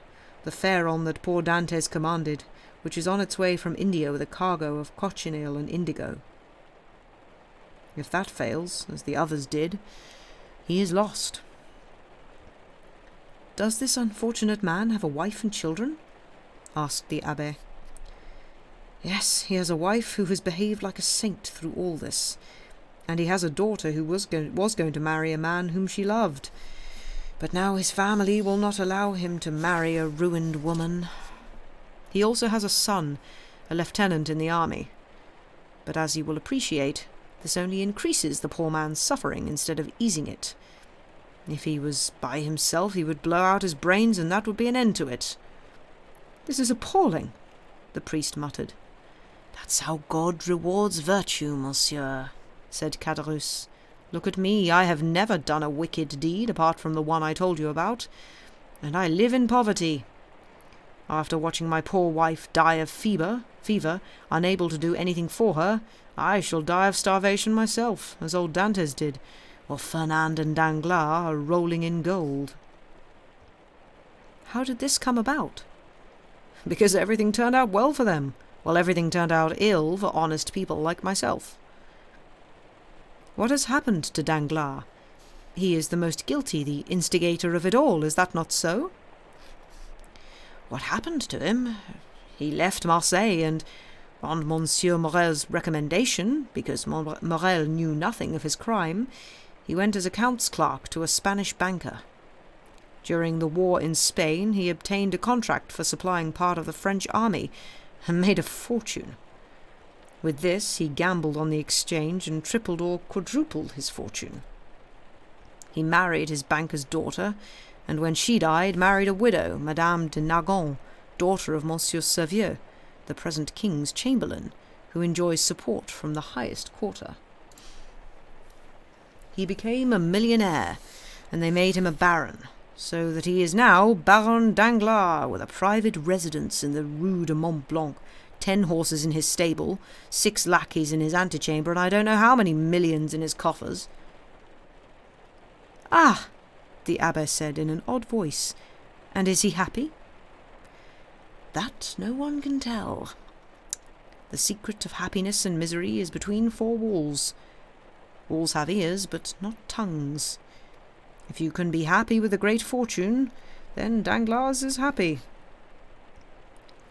the Pharaon that poor Dantes commanded, which is on its way from India with a cargo of cochineal and indigo. If that fails, as the others did, he is lost. Does this unfortunate man have a wife and children? Asked the abbé. Yes, he has a wife who has behaved like a saint through all this, and he has a daughter who was going to marry a man whom she loved. But now his family will not allow him to marry a ruined woman. He also has a son, a lieutenant in the army. But as you will appreciate, this only increases the poor man's suffering instead of easing it. If he was by himself, he would blow out his brains, and that would be an end to it. This is appalling, the priest muttered. That's how God rewards virtue, monsieur, said Caderousse. Look at me, I have never done a wicked deed apart from the one I told you about, and I live in poverty. After watching my poor wife die of fever, unable to do anything for her, I shall die of starvation myself, as old Dantes did, while Fernand and Danglars are rolling in gold. How did this come about? Because everything turned out well for them, while everything turned out ill for honest people like myself. What has happened to Danglars? He is the most guilty, the instigator of it all, is that not so? What happened to him? He left Marseille, and on Monsieur Morel's recommendation, because Morel knew nothing of his crime, he went as accounts clerk to a Spanish banker. During the war in Spain, he obtained a contract for supplying part of the French army, and made a fortune. With this, he gambled on the exchange and tripled or quadrupled his fortune. He married his banker's daughter, and when she died, married a widow, Madame de Nagon, daughter of Monsieur Servieux, the present king's chamberlain, who enjoys support from the highest quarter. He became a millionaire, and they made him a baron, so that he is now Baron Danglars, with a private residence in the Rue de Mont Blanc, 10 horses in his stable, 6 lackeys in his antechamber, and I don't know how many millions in his coffers. Ah, the abbé said in an odd voice, and is he happy? That no one can tell. The secret of happiness and misery is between 4 walls. Walls have ears, but not tongues. If you can be happy with a great fortune, then Danglars is happy.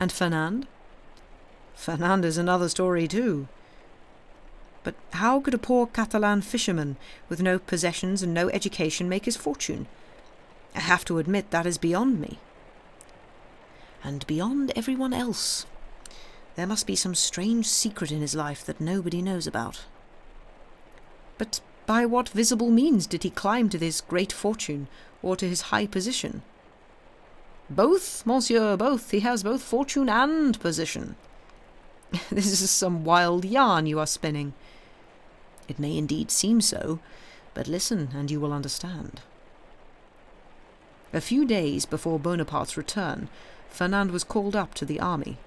And Fernand? Fernand is another story too. But how could a poor Catalan fisherman, with no possessions and no education, make his fortune? I have to admit that is beyond me. And beyond everyone else. There must be some strange secret in his life that nobody knows about. But by what visible means did he climb to this great fortune, or to his high position? Both, monsieur, both. He has both fortune and position. This is some wild yarn you are spinning. It may indeed seem so, but listen and you will understand. A few days before Bonaparte's return, Fernand was called up to the army.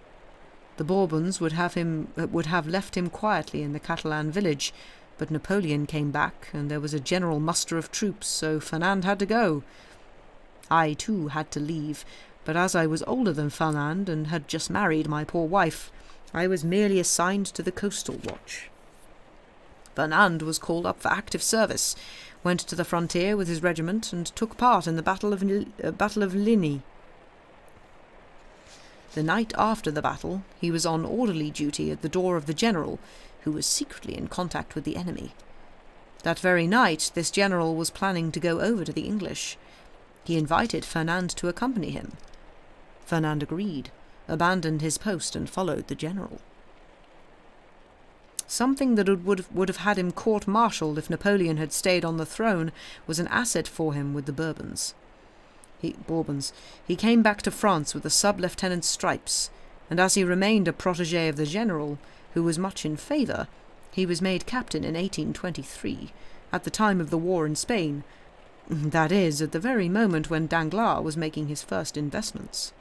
The Bourbons would have left him quietly in the Catalan village, but Napoleon came back, and there was a general muster of troops, so Fernand had to go. I, too, had to leave, but as I was older than Fernand and had just married my poor wife, I was merely assigned to the coastal watch. Fernand was called up for active service, went to the frontier with his regiment, and took part in the Battle of Ligny. The night after the battle, he was on orderly duty at the door of the general, who was secretly in contact with the enemy. That very night, this general was planning to go over to the English. He invited Fernand to accompany him. Fernand agreed, abandoned his post, and followed the general. Something that would have had him court-martialed if Napoleon had stayed on the throne was an asset for him with the Bourbons. He came back to France with a sub-lieutenant's stripes, and as he remained a protégé of the general, who was much in favour, he was made captain in 1823, at the time of the war in Spain, that is, at the very moment when Danglars was making his first investments.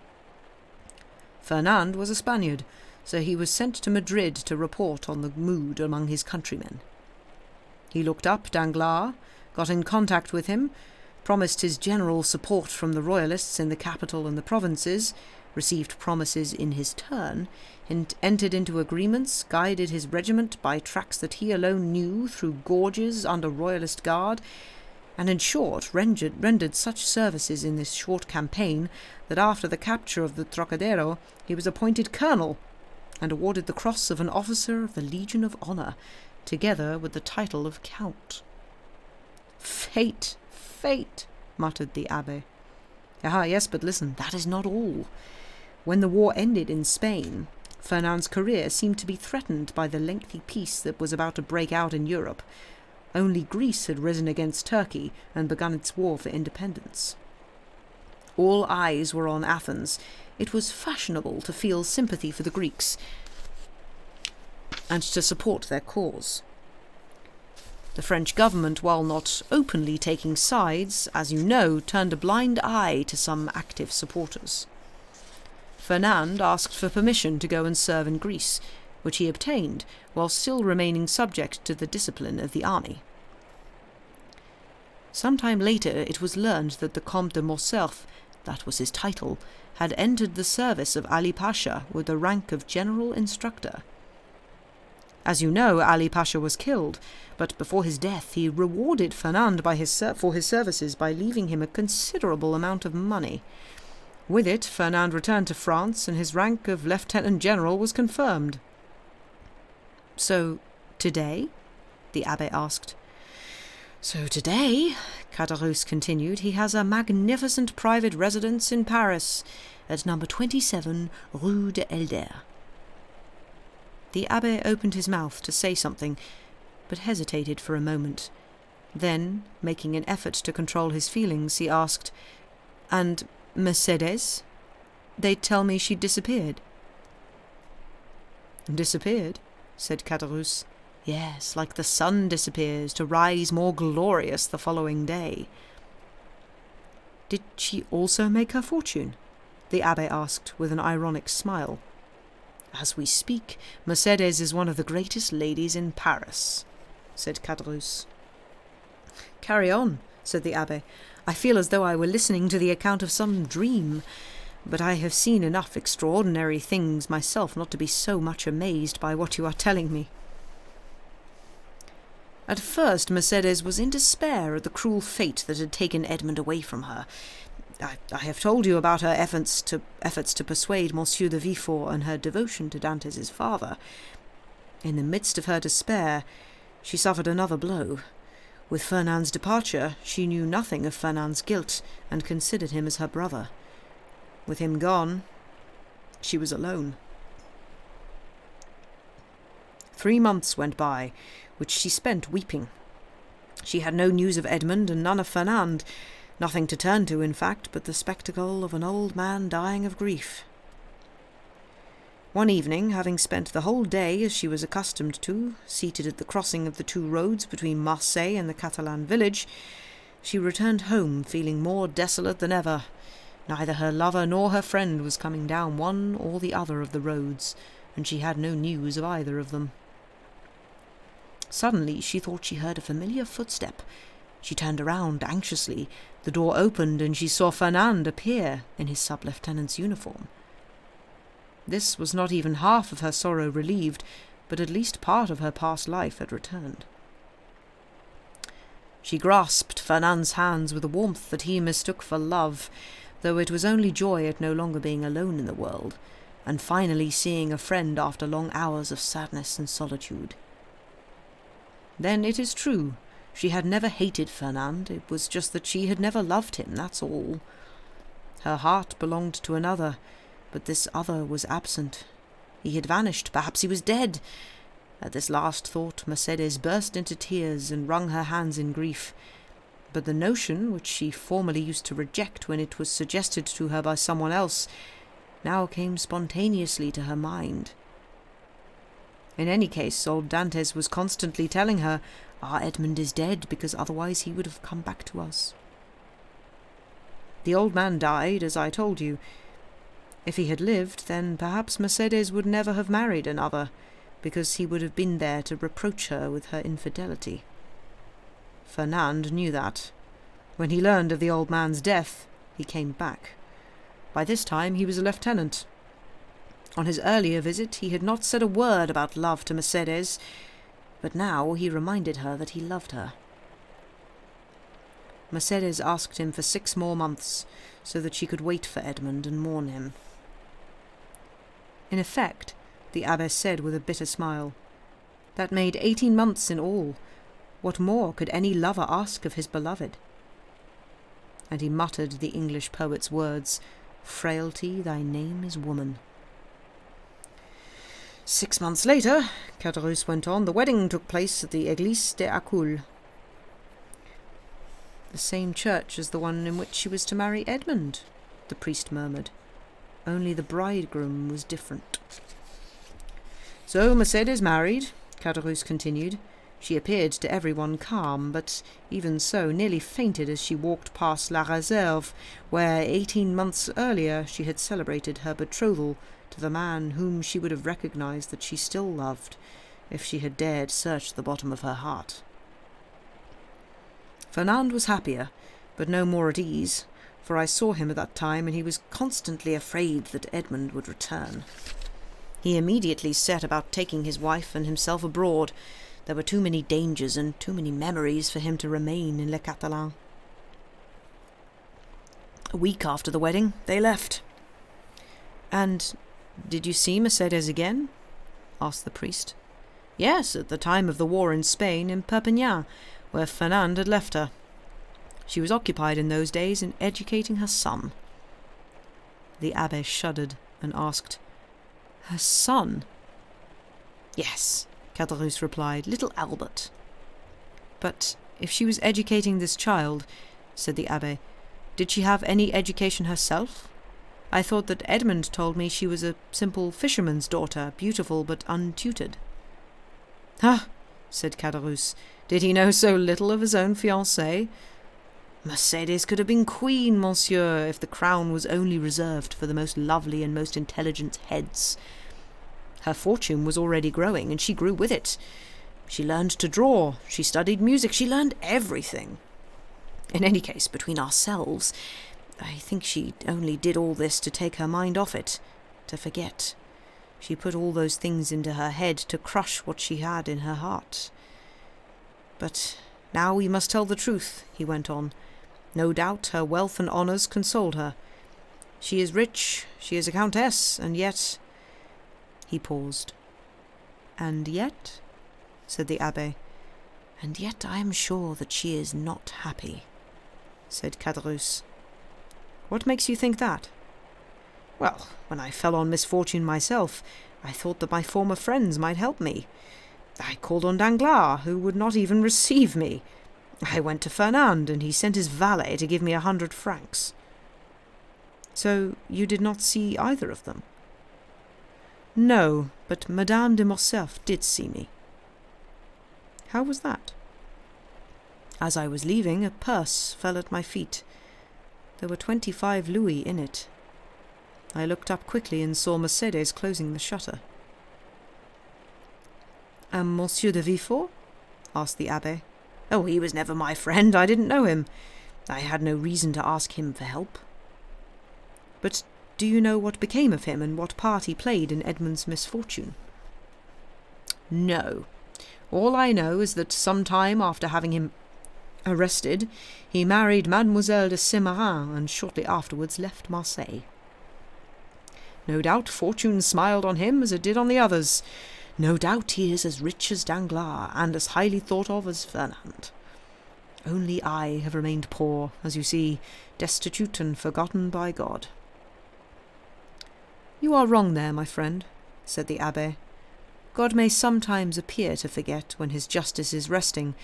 Fernand was a Spaniard, so he was sent to Madrid to report on the mood among his countrymen. He looked up Danglars, got in contact with him, promised his general support from the royalists in the capital and the provinces, received promises in his turn, and entered into agreements, guided his regiment by tracks that he alone knew through gorges under royalist guard, and in short rendered such services in this short campaign that after the capture of the Trocadero he was appointed colonel and awarded the cross of an officer of the Legion of Honour, together with the title of count. Fate, fate, muttered the abbé. Ah, yes, but listen, that is not all. When the war ended in Spain, Fernand's career seemed to be threatened by the lengthy peace that was about to break out in Europe. Only Greece had risen against Turkey and begun its war for independence. All eyes were on Athens. It was fashionable to feel sympathy for the Greeks and to support their cause. The French government, while not openly taking sides, as you know, turned a blind eye to some active supporters. Fernand asked for permission to go and serve in Greece, which he obtained, while still remaining subject to the discipline of the army. Some time later it was learned that the Comte de Morcerf, that was his title, had entered the service of Ali Pasha with the rank of general instructor. As you know, Ali Pasha was killed, but before his death he rewarded Fernand for his services by leaving him a considerable amount of money. With it, Fernand returned to France, and his rank of lieutenant general was confirmed. "So, today?" the abbé asked. "So today," Caderousse continued, "he has a magnificent private residence in Paris, at number 27 Rue de Helder." The abbé opened his mouth to say something, but hesitated for a moment. Then, making an effort to control his feelings, he asked, "And Mercedes? They tell me she disappeared." "Disappeared?" said Caderousse. "Yes, like the sun disappears, to rise more glorious the following day." "Did she also make her fortune?" the abbé asked with an ironic smile. "As we speak, Mercedes is one of the greatest ladies in Paris," said Caderousse. "Carry on," said the abbé. "I feel as though I were listening to the account of some dream, but I have seen enough extraordinary things myself not to be so much amazed by what you are telling me." At first Mercedes was in despair at the cruel fate that had taken Edmond away from her. I have told you about her efforts to persuade Monsieur de Villefort and her devotion to Dantès' father. In the midst of her despair, she suffered another blow. With Fernand's departure, she knew nothing of Fernand's guilt and considered him as her brother. With him gone, she was alone. 3 months went by, which she spent weeping. She had no news of Edmond and none of Fernand, nothing to turn to, in fact, but the spectacle of an old man dying of grief. One evening, having spent the whole day as she was accustomed to, seated at the crossing of the two roads between Marseille and the Catalan village, She returned home feeling more desolate than ever. Neither her lover nor her friend was coming down one or the other of the roads, and she had no news of either of them. Suddenly she thought she heard a familiar footstep. She turned around anxiously. The door opened, and she saw Fernand appear in his sub-lieutenant's uniform. This was not even half of her sorrow relieved, but at least part of her past life had returned. She grasped Fernand's hands with a warmth that he mistook for love, though it was only joy at no longer being alone in the world, and finally seeing a friend after long hours of sadness and solitude. Then it is true, she had never hated Fernand. It was just that she had never loved him, that's all. Her heart belonged to another, but this other was absent. He had vanished. Perhaps he was dead. At this last thought, Mercedes burst into tears and wrung her hands in grief. But the notion, which she formerly used to reject when it was suggested to her by someone else, now came spontaneously to her mind. In any case, old Dantes was constantly telling her, "Our Edmund is dead, because otherwise he would have come back to us." The old man died, as I told you. If he had lived, then perhaps Mercedes would never have married another, because he would have been there to reproach her with her infidelity. Fernand knew that. When he learned of the old man's death, he came back. By this time he was a lieutenant. On his earlier visit he had not said a word about love to Mercedes, but now he reminded her that he loved her. Mercedes asked him for 6 more months, so that she could wait for Edmund and mourn him. In effect, the abbess said with a bitter smile, that made 18 months in all. What more could any lover ask of his beloved? And he muttered the English poet's words, "Frailty, thy name is woman." 6 months later, Caderousse went on, the wedding took place at the Église des Accoules, the same church as the one in which she was to marry Edmund, the priest murmured. Only the bridegroom was different. So Mercedes married, Caderousse continued. She appeared to everyone calm, but even so nearly fainted as she walked past La Réserve, where 18 months earlier she had celebrated her betrothal to the man whom she would have recognized that she still loved, if she had dared search the bottom of her heart. Fernand was happier, but no more at ease, for I saw him at that time, and he was constantly afraid that Edmund would return. He immediately set about taking his wife and himself abroad. There were too many dangers and too many memories for him to remain in Les Catalans. A week after the wedding, they left. "And did you see Mercedes again?" asked the priest. "Yes, at the time of the war in Spain, in Perpignan, where Fernand had left her. She was occupied in those days in educating her son." The abbé shuddered and asked, "Her son?" "Yes," Caderousse replied, "little Albert." "But if she was educating this child," said the abbé, "did she have any education herself? I thought that Edmund told me she was a simple fisherman's daughter, beautiful but untutored." "Ah," said Caderousse, "did he know so little of his own fiancée? Mercedes could have been queen, monsieur, if the crown was only reserved for the most lovely and most intelligent heads. Her fortune was already growing, and she grew with it. She learned to draw, she studied music, she learned everything. In any case, between ourselves, I think she only did all this to take her mind off it, to forget. She put all those things into her head to crush what she had in her heart. But now we must tell the truth," he went on. "No doubt her wealth and honours consoled her. She is rich, she is a countess, and yet—" He paused. "And yet?" said the abbé. "And yet I am sure that she is not happy," said Caderousse. "What makes you think that?" "Well, when I fell on misfortune myself, I thought that my former friends might help me. I called on Danglars, who would not even receive me. I went to Fernand, and he sent his valet to give me 100 francs. "So you did not see either of them?" "No, but Madame de Morcerf did see me." "How was that?" As I was leaving, a purse fell at my feet. There were 25 louis in it. I looked up quickly and saw Mercedes closing the shutter. "And Monsieur de Villefort?" asked the abbé. "Oh, he was never my friend. I didn't know him. I had no reason to ask him for help." "But do you know what became of him and what part he played in Edmund's misfortune?" "No. All I know is that some time after having him arrested, he married Mademoiselle de Saint-Méran and shortly afterwards left Marseille. No doubt fortune smiled on him as it did on the others. No doubt he is as rich as Danglars and as highly thought of as Fernand. Only I have remained poor, as you see, destitute and forgotten by God." "You are wrong there, my friend," said the abbé. "God may sometimes appear to forget when his justice is resting,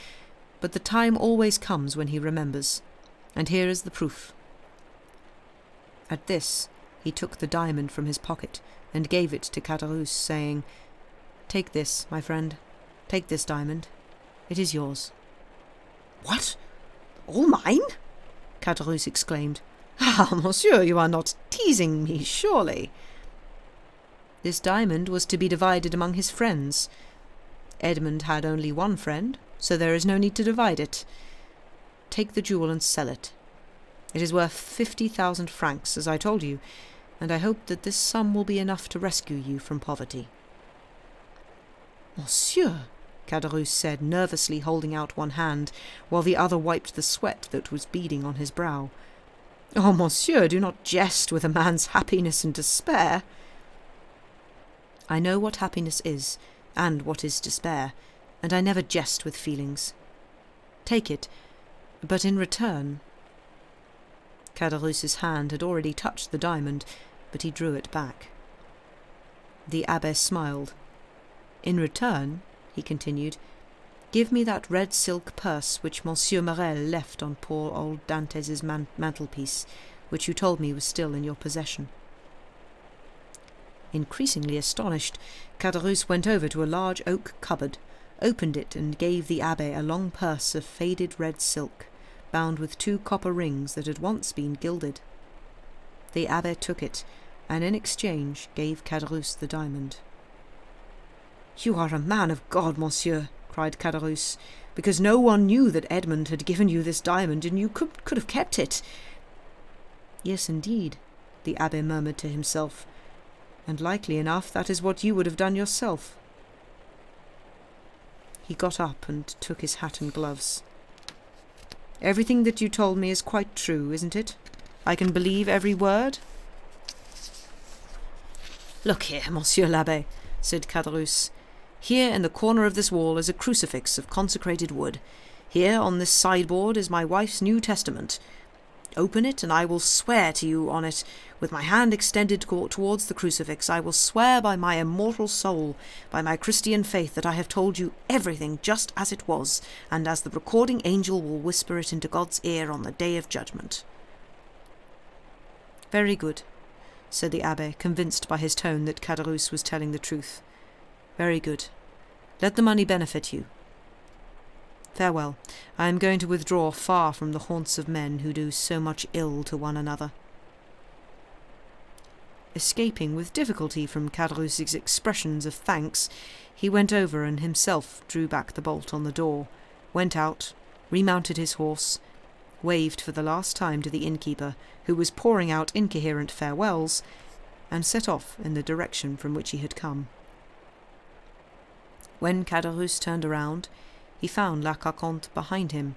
but the time always comes when he remembers, and here is the proof." At this he took the diamond from his pocket and gave it to Caderousse, saying, "Take this, my friend. Take this diamond. It is yours." "What? All mine?" Caderousse exclaimed. "Ah, monsieur, you are not teasing me, surely?" This diamond was to be divided among his friends. Edmund had only one friend, so there is no need to divide it. Take the jewel and sell it. It is worth 50,000 francs, as I told you, and I hope that this sum will be enough to rescue you from poverty." "Monsieur," Caderousse said, nervously holding out one hand, while the other wiped the sweat that was beading on his brow. "Oh, monsieur, do not jest with a man's happiness and despair." "I know what happiness is, and what is despair, and I never jest with feelings. Take it, but in return—" Caderousse's hand had already touched the diamond, but he drew it back. The abbé smiled. "In return," he continued, "give me that red silk purse which Monsieur Morel left on poor old Dantès' mantelpiece, which you told me was still in your possession." Increasingly astonished, Caderousse went over to a large oak cupboard, opened it, and gave the abbé a long purse of faded red silk, bound with 2 copper rings that had once been gilded. The abbé took it, and in exchange gave Caderousse the diamond. "You are a man of God, monsieur," cried Caderousse, "because no one knew that Edmund had given you this diamond, and you could have kept it." "Yes, indeed," the abbé murmured to himself, "and likely enough that is what you would have done yourself." He got up and took his hat and gloves. "Everything that you told me is quite true, isn't it? I can believe every word?" "Look here, monsieur l'abbé," said Caderousse. "Here in the corner of this wall is a crucifix of consecrated wood. Here on this sideboard is my wife's New Testament. Open it, and I will swear to you on it, with my hand extended towards the crucifix. I will swear by my immortal soul, by my Christian faith, that I have told you everything just as it was, and as the recording angel will whisper it into God's ear on the day of judgment." "Very good," said the abbé, convinced by his tone that Caderousse was telling the truth. "Very good. Let the money benefit you. Farewell. I am going to withdraw far from the haunts of men who do so much ill to one another." Escaping with difficulty from Caderousse's expressions of thanks, he went over and himself drew back the bolt on the door, went out, remounted his horse, waved for the last time to the innkeeper, who was pouring out incoherent farewells, and set off in the direction from which he had come. When Caderousse turned around, he found La Carconte behind him,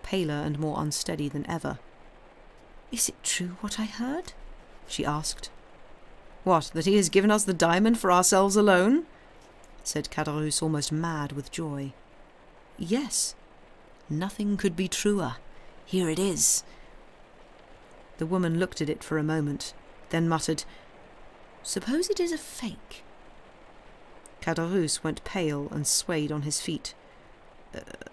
paler and more unsteady than ever. "Is it true what I heard?" she asked. "What, that he has given us the diamond for ourselves alone?" said Caderousse, almost mad with joy. "Yes. Nothing could be truer. Here it is." The woman looked at it for a moment, then muttered, "Suppose it is a fake?" Caderousse went pale and swayed on his feet.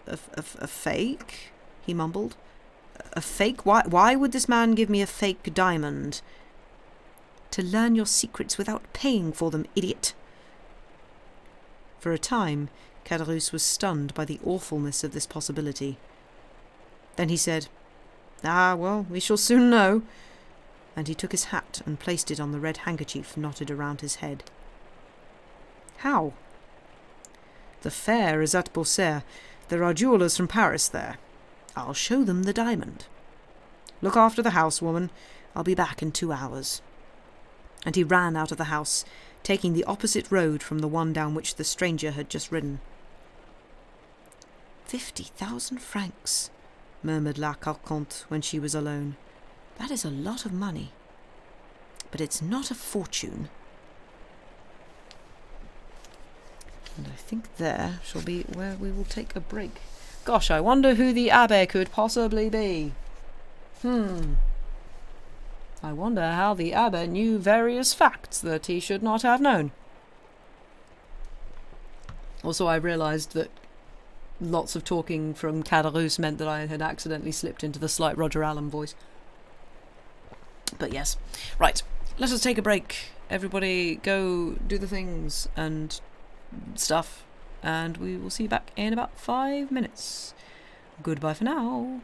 A fake?" he mumbled. "A fake? Why would this man give me a fake diamond?" "To learn your secrets without paying for them, idiot." For a time, Caderousse was stunned by the awfulness of this possibility. Then he said, "Ah, well, we shall soon know," and he took his hat and placed it on the red handkerchief knotted around his head. "How?" "The fair is at Beaucaire. There are jewellers from Paris there. I'll show them the diamond. Look after the house, woman. I'll be back in 2 hours." And he ran out of the house, taking the opposite road from the one down which the stranger had just ridden. 50,000 francs, murmured La Carconte when she was alone. That is a lot of money. But it's not a fortune. And I think there shall be where we will take a break. Gosh, I wonder who the abbé could possibly be. I wonder how the abbé knew various facts that he should not have known. Also, I realised that lots of talking from Caderousse meant that I had accidentally slipped into the slight Roger Allen voice. But yes. Right, let us take a break. Everybody go do the things and stuff, and we will see you back in about 5 minutes. Goodbye for now.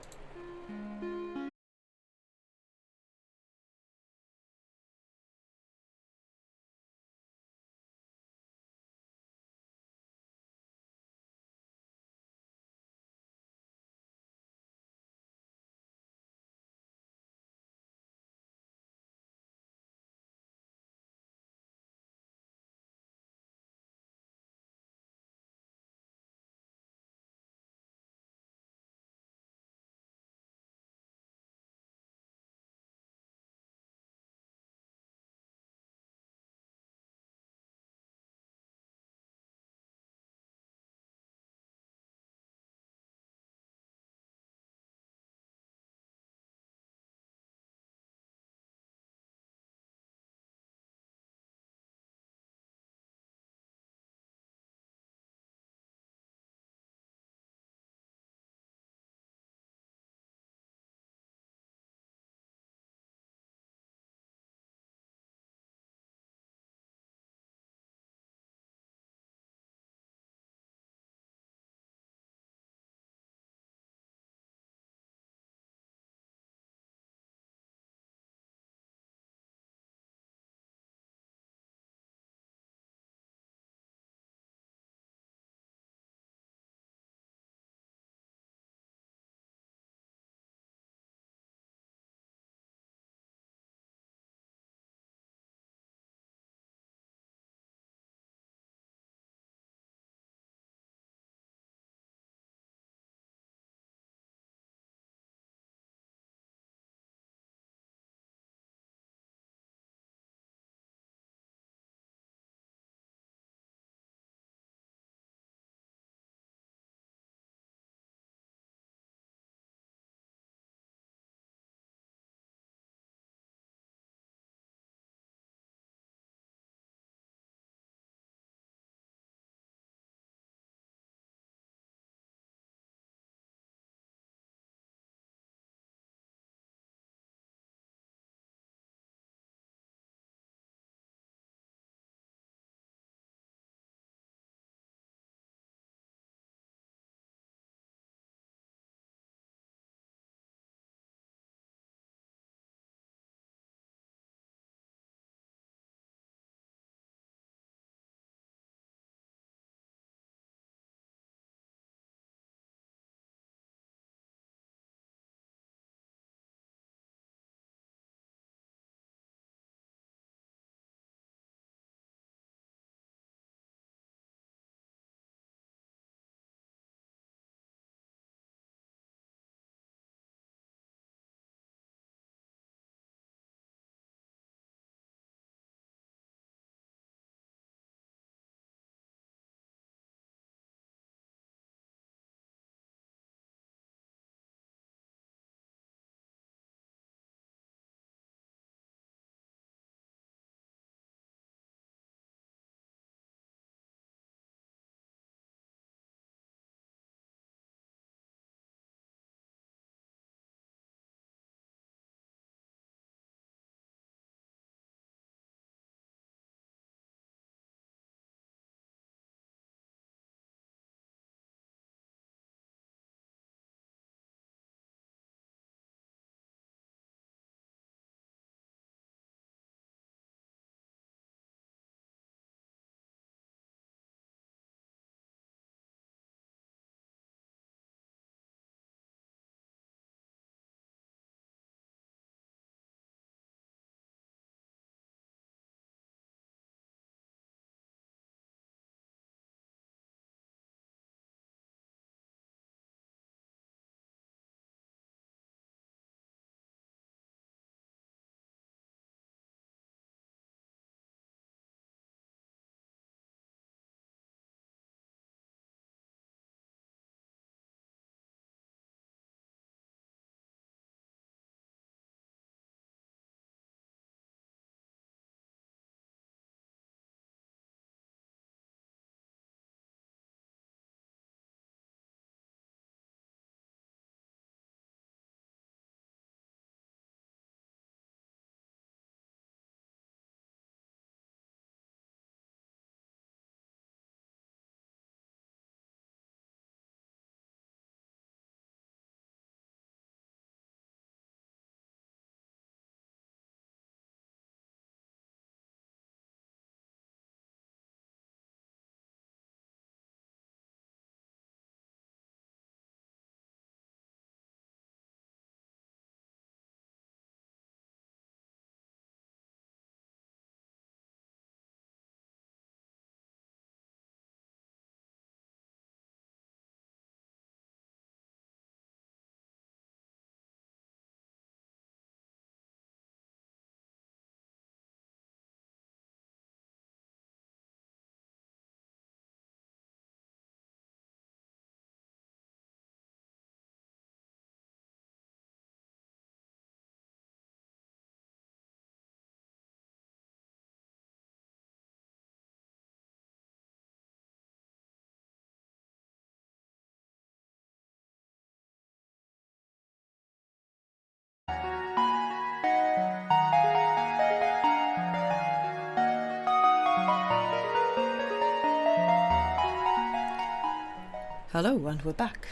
Hello, and we're back.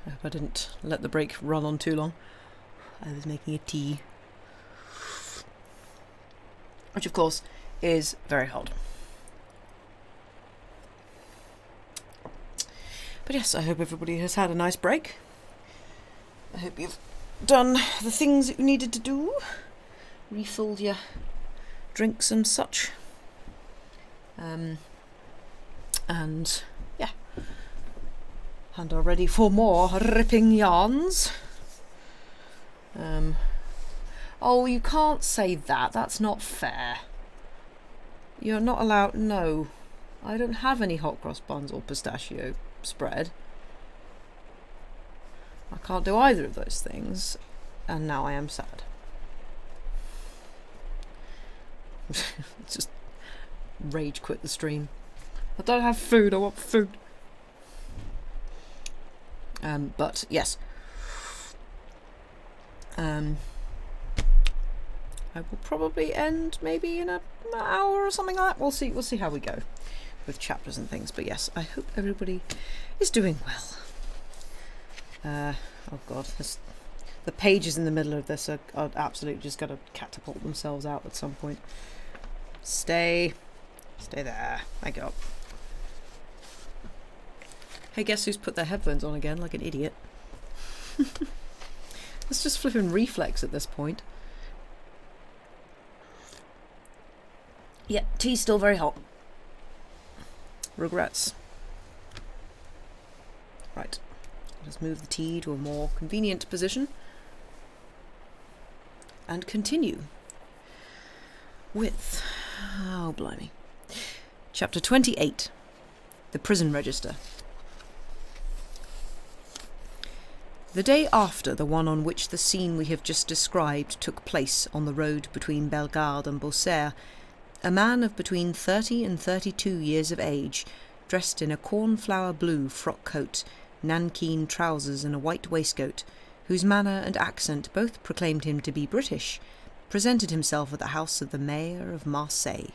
I hope I didn't let the break run on too long. I was making a tea. Which, of course, is very hot. But yes, I hope everybody has had a nice break. I hope you've done the things that you needed to do. Refilled your drinks and such. And yeah. And are ready for more ripping yarns. Oh, you can't say that. That's not fair. You're not allowed... No. I don't have any hot cross buns or pistachio spread. I can't do either of those things. And now I am sad. Just rage quit the stream. I don't have food. I want food. But yes. I will probably end maybe in an hour or something like that. We'll see how we go with chapters and things. But yes, I hope everybody is doing well. Oh god, the pages in the middle of this are absolutely just going to catapult themselves out at some point. Stay there. Thank you. Hey, guess who's put their headphones on again like an idiot? It's just flipping reflex at this point. Yeah, tea's still very hot. Regrets. Right. Let's move the tea to a more convenient position. And continue with... Oh, blimey. Chapter 28. The Prison Register. The day after the one on which the scene we have just described took place on the road between Bellegarde and Beaucaire, a man of between 30 and 32 years of age, dressed in a cornflower blue frock coat, nankeen trousers and a white waistcoat, whose manner and accent both proclaimed him to be British, presented himself at the house of the Mayor of Marseille.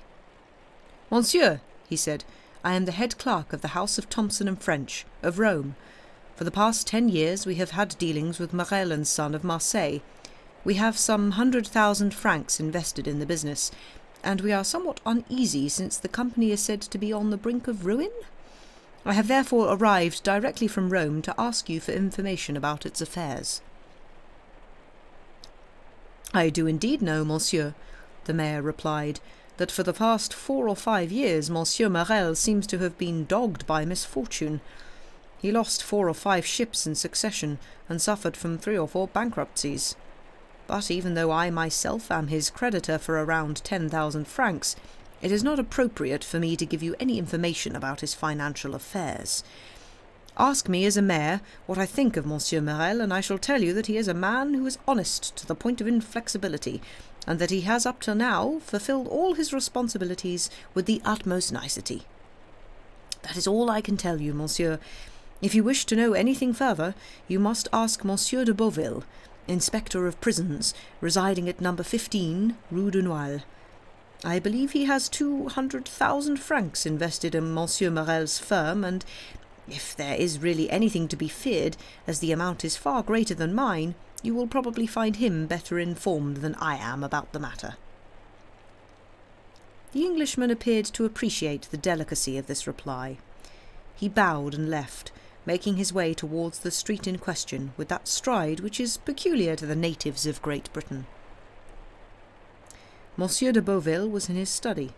"Monsieur," he said, "I am the head clerk of the house of Thomson and French, of Rome. For the past 10 years we have had dealings with Morel and Son of Marseille. We have some 100,000 francs invested in the business, and we are somewhat uneasy since the company is said to be on the brink of ruin. I have therefore arrived directly from Rome to ask you for information about its affairs." "I do indeed know, monsieur," the mayor replied, "that for the past 4 or 5 years Monsieur Morel seems to have been dogged by misfortune. He lost 4 or 5 ships in succession, and suffered from 3 or 4 bankruptcies. But even though I myself am his creditor for around 10,000 francs, it is not appropriate for me to give you any information about his financial affairs. Ask me as a mayor what I think of Monsieur Morel, and I shall tell you that he is a man who is honest to the point of inflexibility, and that he has up till now fulfilled all his responsibilities with the utmost nicety. That is all I can tell you, monsieur. If you wish to know anything further, you must ask Monsieur de Beauville, Inspector of Prisons, residing at number 15, Rue de Nouaille. I believe he has 200,000 francs invested in Monsieur Morel's firm, and if there is really anything to be feared, as the amount is far greater than mine, you will probably find him better informed than I am about the matter." The Englishman appeared to appreciate the delicacy of this reply. He bowed and left, making his way towards the street in question with that stride which is peculiar to the natives of Great Britain. Monsieur de Beauville was in his study.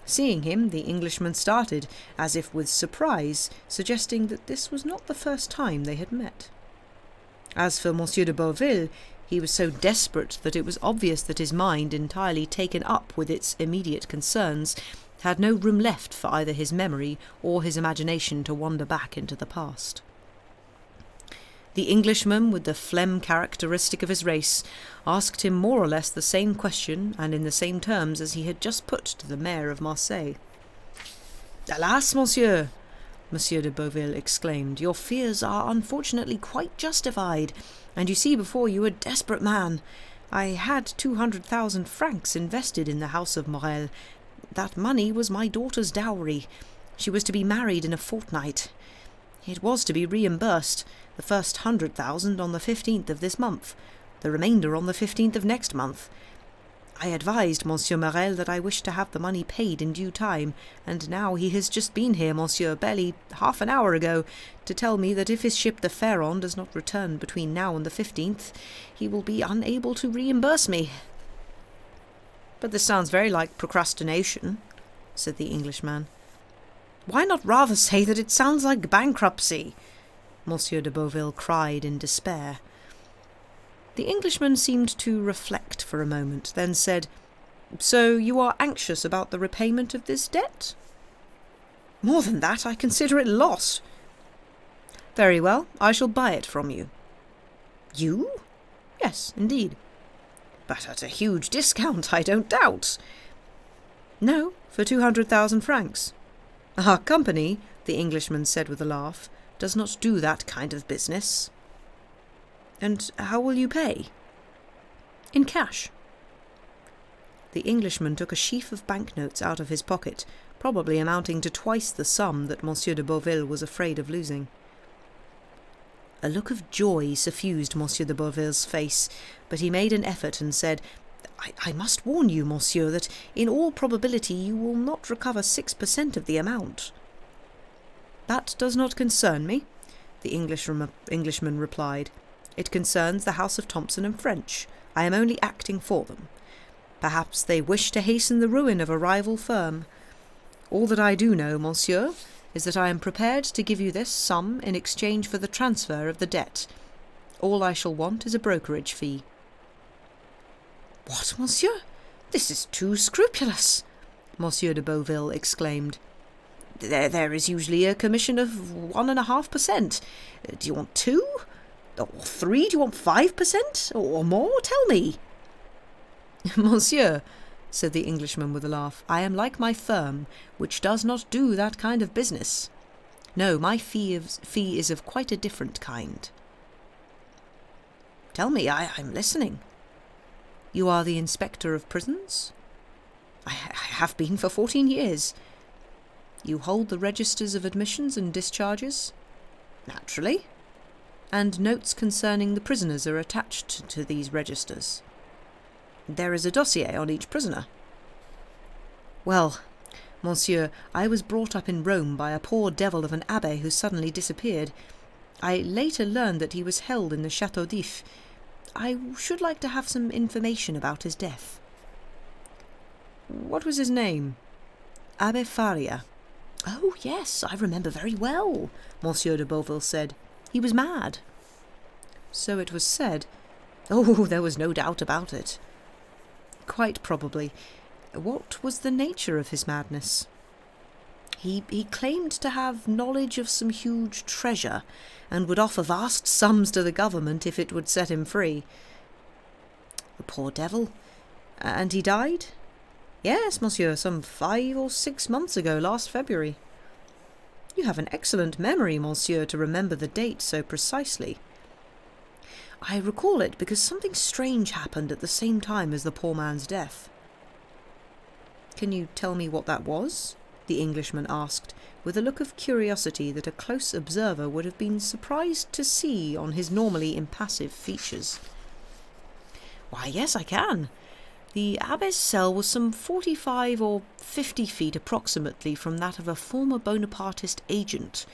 Seeing him, the Englishman started, as if with surprise, suggesting that this was not the first time they had met. As for Monsieur de Beauville, he was so desperate that it was obvious that his mind, entirely taken up with its immediate concerns, had no room left for either his memory or his imagination to wander back into the past. The Englishman, with the phlegm characteristic of his race, asked him more or less the same question and in the same terms as he had just put to the Mayor of Marseille. "Alas, monsieur!" Monsieur de Beauville exclaimed, "your fears are unfortunately quite justified, and you see before you a desperate man. I had 200,000 francs invested in the house of Morel. That money was my daughter's dowry.
She was to be married in a fortnight. It was to be reimbursed, the first 100,000 on the 15th of this month, the remainder on the 15th of next month. I advised Monsieur Morel that I wished to have the money paid in due time, and now he has just been here, Monsieur, barely half an hour ago, to tell me that if his ship the Pharaon does not return between now and the 15th, he will be unable to reimburse me.
But this sounds very like procrastination, said the Englishman.
Why not rather say that it sounds like bankruptcy? Monsieur de Beauville cried in despair.
The Englishman seemed to reflect for a moment, then said, "So you are anxious about the repayment of this debt?"
"More than that, I consider it lost."
"Very well, I shall buy it from you."
"You?"
"Yes, indeed."
"But at a huge discount, I don't doubt."
"No, for 200,000 francs. Our company," the Englishman said with a laugh, "does not do that kind of business." "And how will you pay?" "In cash." The Englishman took a sheaf of banknotes out of his pocket, probably amounting to twice the sum that Monsieur de Beauville was afraid of losing. A look of joy suffused Monsieur de Beauville's face, but he made an effort and said, I must warn you, monsieur, that in all probability you will not recover 6% of the amount." "That does not concern me," the Englishman replied. "It concerns the House of Thompson and French. I am only acting for them. Perhaps they wish to hasten the ruin of a rival firm. All that I do know, monsieur, is that I am prepared to give you this sum in exchange for the transfer of the debt. All I shall want is a brokerage fee."
"What, monsieur? This is too scrupulous," Monsieur de Beauville exclaimed. There is usually a commission of 1.5%. Do you want 2? Or 3? Do you want 5%? Or more? Tell me."
"Monsieur," said the Englishman with a laugh, "I am like my firm, which does not do that kind of business. No, my fee is of quite a different kind."
"Tell me, I'm listening."
"You are the inspector of prisons?"
I have been for 14 years.
"You hold the registers of admissions and discharges?"
"Naturally."
"And notes concerning the prisoners are attached to these registers?"
"There is a dossier on each prisoner."
"Well, monsieur, I was brought up in Rome by a poor devil of an abbé who suddenly disappeared. I later learned that he was held in the Château d'If. I should like to have some information about his death."
"What was his name?"
"Abbé Faria."
"Oh, yes, I remember very well," Monsieur de Beauville said. "He was mad."
"So it was said."
"Oh, there was no doubt about it."
"Quite probably. What was the nature of his madness?"
He claimed to have knowledge of some huge treasure, and would offer vast sums to the government if it would set him free."
"The poor devil. And he died?"
"Yes, monsieur, some 5 or 6 months ago, last February."
"You have an excellent memory, monsieur, to remember the date so precisely."
"I recall it because something strange happened at the same time as the poor man's death."
"Can you tell me what that was?" the Englishman asked, with a look of curiosity that a close observer would have been surprised to see on his normally impassive features.
"Why, yes, I can. The abbé's cell was some 45 or 50 feet approximately from that of a former Bonapartist agent,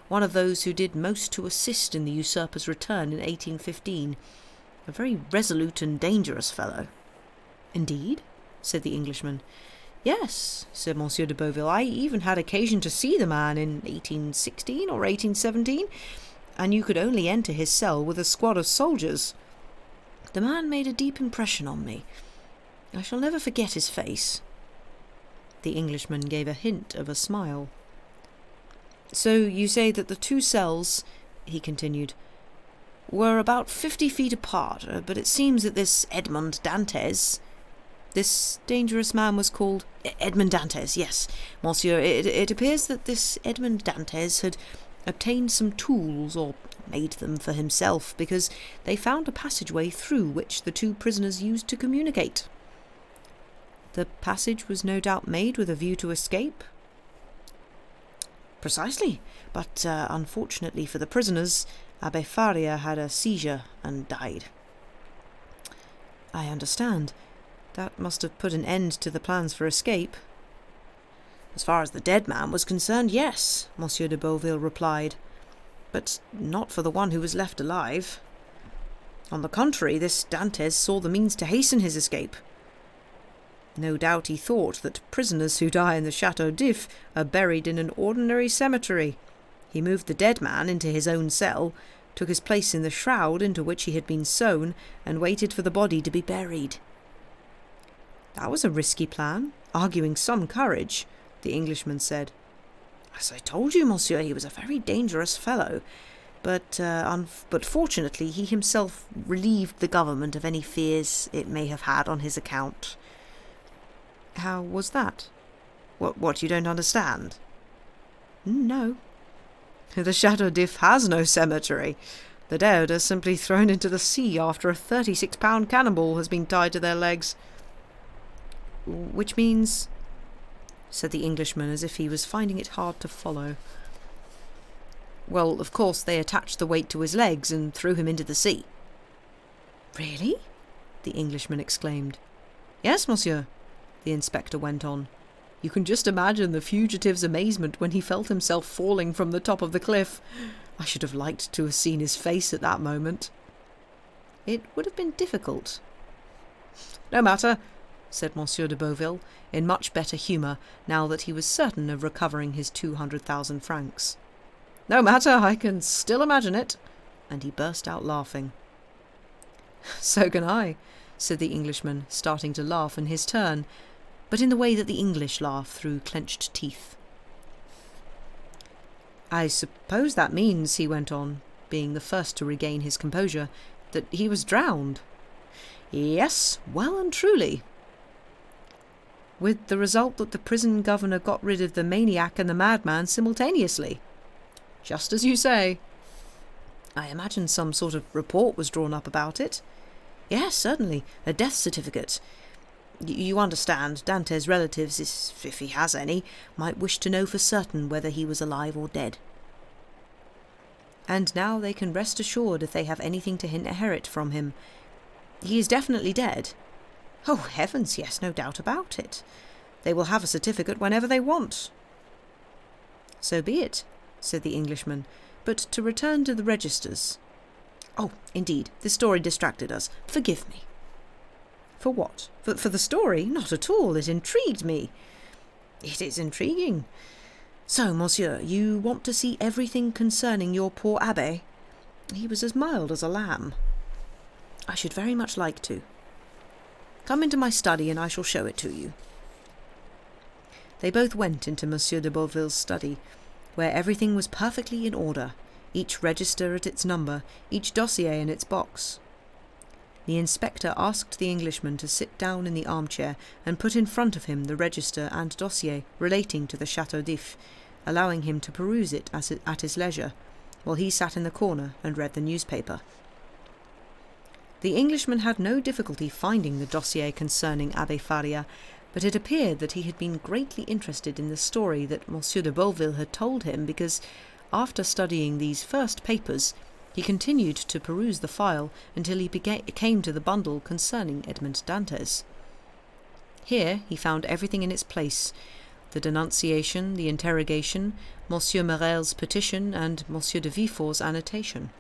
one of those who did most to assist in the usurper's return in 1815, a very resolute and dangerous fellow."
"Indeed?" said the Englishman.
"Yes," said Monsieur de Beauville. "I even had occasion to see the man in 1816 or 1817, and you could only enter his cell with a squad of soldiers. The man made a deep impression on me. I shall never forget his face."
The Englishman gave a hint of a smile. "So you say that the two cells," he continued,
"were about 50 feet apart, but it seems that this Edmond Dantès—"
"This dangerous man was called—"
"Edmond Dantès, yes, monsieur. It appears that this Edmond Dantès had obtained some tools, or made them for himself, because they found a passageway through which the two prisoners used to communicate."
"The passage was no doubt made with a view to escape?"
Precisely, but unfortunately for the prisoners, Abbe Faria had a seizure and died.
I understand. That must have put an end to the plans for escape.
As far as the dead man was concerned, yes, Monsieur de Beauville replied, but not for the one who was left alive. On the contrary, this Dantès saw the means to hasten his escape. No doubt he thought that prisoners who die in the Château d'If are buried in an ordinary cemetery. He moved the dead man into his own cell, took his place in the shroud into which he had been sewn, and waited for the body to be buried.
That was a risky plan, arguing some courage, the Englishman said.
As I told you, monsieur, he was a very dangerous fellow, but fortunately he himself relieved the government of any fears it may have had on his account.
How was that?
What, you don't understand?
No.
The Château d'If has no cemetery. The dead are simply thrown into the sea after a 36-pound cannonball has been tied to their legs.
Which means, said the Englishman as if he was finding it hard to follow.
Well, of course they attached the weight to his legs and threw him into the sea.
Really? The Englishman exclaimed.
Yes, monsieur, the inspector went on. You can just imagine the fugitive's amazement when he felt himself falling from the top of the cliff. I should have liked to have seen his face at that moment.
It would have been difficult.
No matter, said Monsieur de Beauville, in much better humour now that he was certain of recovering his 200,000 francs. No matter, I can still imagine it. And he burst out laughing.
So can I, said the Englishman, starting to laugh in his turn, but in the way that the English laugh through clenched teeth.
I suppose that means, he went on, being the first to regain his composure, that he was drowned. Yes, well and truly.
With the result that the prison governor got rid of the maniac and the madman simultaneously.
Just as you say. I imagine some sort of report was drawn up about it. Yes, certainly, a death certificate. You understand, Dante's relatives, if he has any, might wish to know for certain whether he was alive or dead.
And now they can rest assured if they have anything to inherit from him.
He is definitely dead. Oh, heavens, yes, no doubt about it. They will have a certificate whenever they want.
So be it, said the Englishman, but to return to the registers.
Oh, indeed, this story distracted us. Forgive me.
For what?
For the story? Not at all. It intrigued me. It is intriguing. So, monsieur, you want to see everything concerning your poor abbé? He was as mild as a lamb. I should very much like to. Come into my study and I shall show it to you.
They both went into Monsieur de Beauville's study, where everything was perfectly in order, each register at its number, each dossier in its box. The inspector asked the Englishman to sit down in the armchair and put in front of him the register and dossier relating to the Château d'If, allowing him to peruse it at his leisure, while he sat in the corner and read the newspaper. The Englishman had no difficulty finding the dossier concerning Abbé Faria, but it appeared that he had been greatly interested in the story that Monsieur de Beauville had told him because, after studying these first papers, he continued to peruse the file until he came to the bundle concerning Edmond Dantès. Here he found everything in its place: the denunciation, the interrogation, Monsieur Morel's petition, and Monsieur de Villefort's annotation.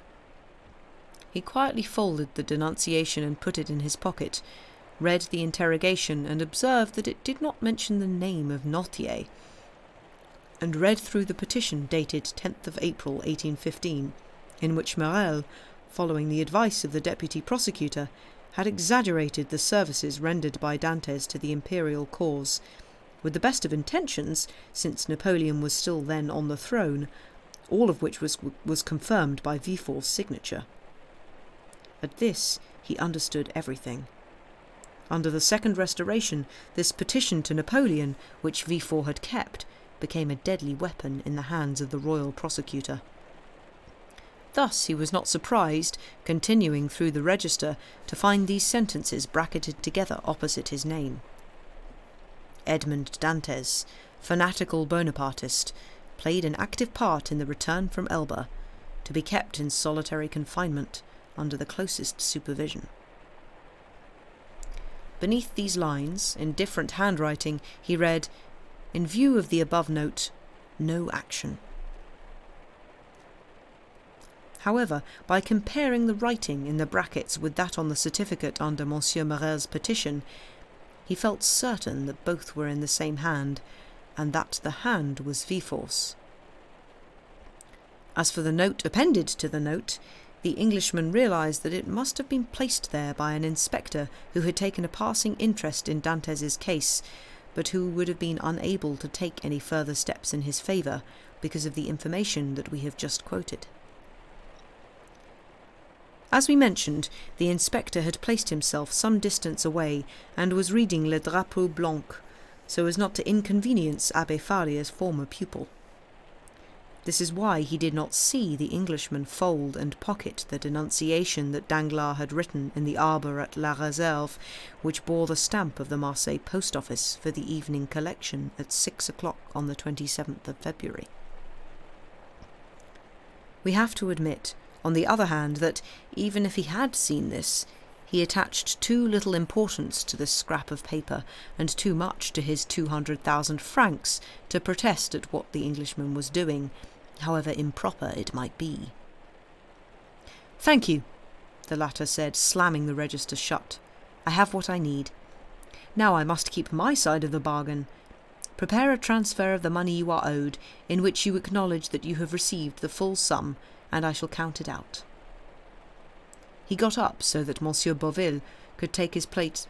He quietly folded the denunciation and put it in his pocket, read the interrogation and observed that it did not mention the name of Noirtier, and read through the petition dated 10th of April 1815, in which Morel, following the advice of the deputy prosecutor, had exaggerated the services rendered by Dantès to the imperial cause, with the best of intentions, since Napoleon was still then on the throne, all of which was confirmed by Villefort's signature. At this he understood everything. Under the Second Restoration, this petition to Napoleon, which Villefort had kept, became a deadly weapon in the hands of the royal prosecutor. Thus he was not surprised, continuing through the register, to find these sentences bracketed together opposite his name. Edmond Dantès, fanatical Bonapartist, played an active part in the return from Elba, to be kept in solitary confinement under the closest supervision. Beneath these lines, in different handwriting, he read, "In view of the above note, no action." However, by comparing the writing in the brackets with that on the certificate under Monsieur Morel's petition, he felt certain that both were in the same hand, and that the hand was Villefort's. As for the note appended to the note, the Englishman realised that it must have been placed there by an inspector who had taken a passing interest in Dantès' case, but who would have been unable to take any further steps in his favour because of the information that we have just quoted. As we mentioned, the inspector had placed himself some distance away and was reading Le Drapeau Blanc, so as not to inconvenience Abbé Faria's former pupil. This is why he did not see the Englishman fold and pocket the denunciation that Danglars had written in the arbour at La Réserve, which bore the stamp of the Marseille post office for the evening collection at 6 o'clock on the 27th of February. We have to admit, on the other hand, that even if he had seen this, he attached too little importance to this scrap of paper, and too much to his 200,000 francs, to protest at what the Englishman was doing, however improper it might be. "Thank you," the latter said, slamming the register shut. "I have what I need. Now I must keep my side of the bargain. Prepare a transfer of the money you are owed, in which you acknowledge that you have received the full sum, and I shall count it out." He got up so that Monsieur de Beauville could take his place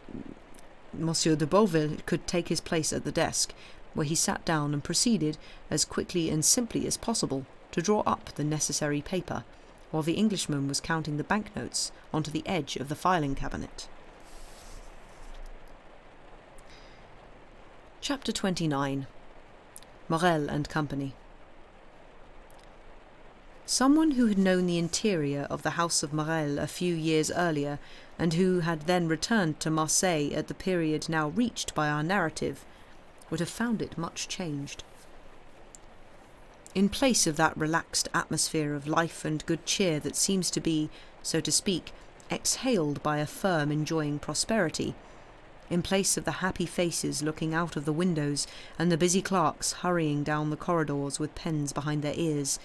at the desk, where he sat down and proceeded, as quickly and simply as possible, to draw up the necessary paper, while the Englishman was counting the banknotes onto the edge of the filing cabinet. Chapter 29. Morel and Company. Someone who had known the interior of the house of Morel a few years earlier, and who had then returned to Marseille at the period now reached by our narrative, would have found it much changed. In place of that relaxed atmosphere of life and good cheer that seems to be, so to speak, exhaled by a firm enjoying prosperity, in place of the happy faces looking out of the windows and the busy clerks hurrying down the corridors with pens behind their ears,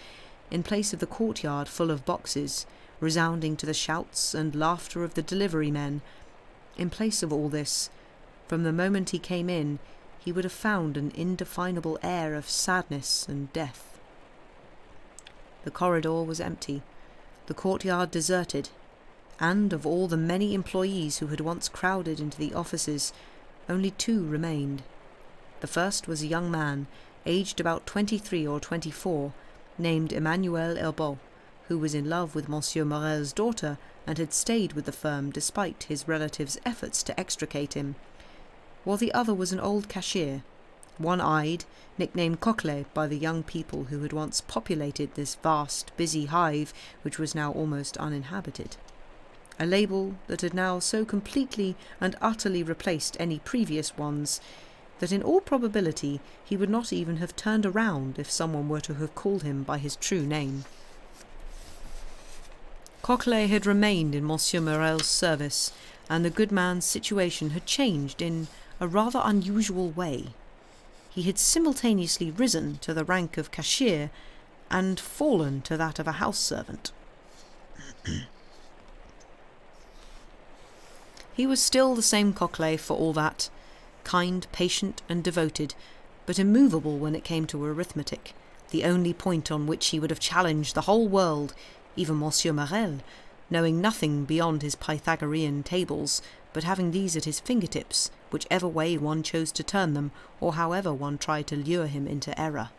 in place of the courtyard full of boxes, resounding to the shouts and laughter of the delivery men, in place of all this, from the moment he came in, he would have found an indefinable air of sadness and death. The corridor was empty, the courtyard deserted, and of all the many employees who had once crowded into the offices, only 2 remained. The first was a young man, aged about 23 or 24, named Emmanuel Herbaut, who was in love with Monsieur Morel's daughter and had stayed with the firm despite his relative's efforts to extricate him, while the other was an old cashier, one-eyed, nicknamed Coquelet by the young people who had once populated this vast, busy hive which was now almost uninhabited, a label that had now so completely and utterly replaced any previous ones that in all probability he would not even have turned around if someone were to have called him by his true name. Coquelet had remained in Monsieur Morel's service, and the good man's situation had changed in a rather unusual way. He had simultaneously risen to the rank of cashier and fallen to that of a house servant. He was still the same Coquelet for all that, kind, patient, and devoted, but immovable when it came to arithmetic, the only point on which he would have challenged the whole world, even Monsieur Morel, knowing nothing beyond his Pythagorean tables, but having these at his fingertips, whichever way one chose to turn them, or however one tried to lure him into error.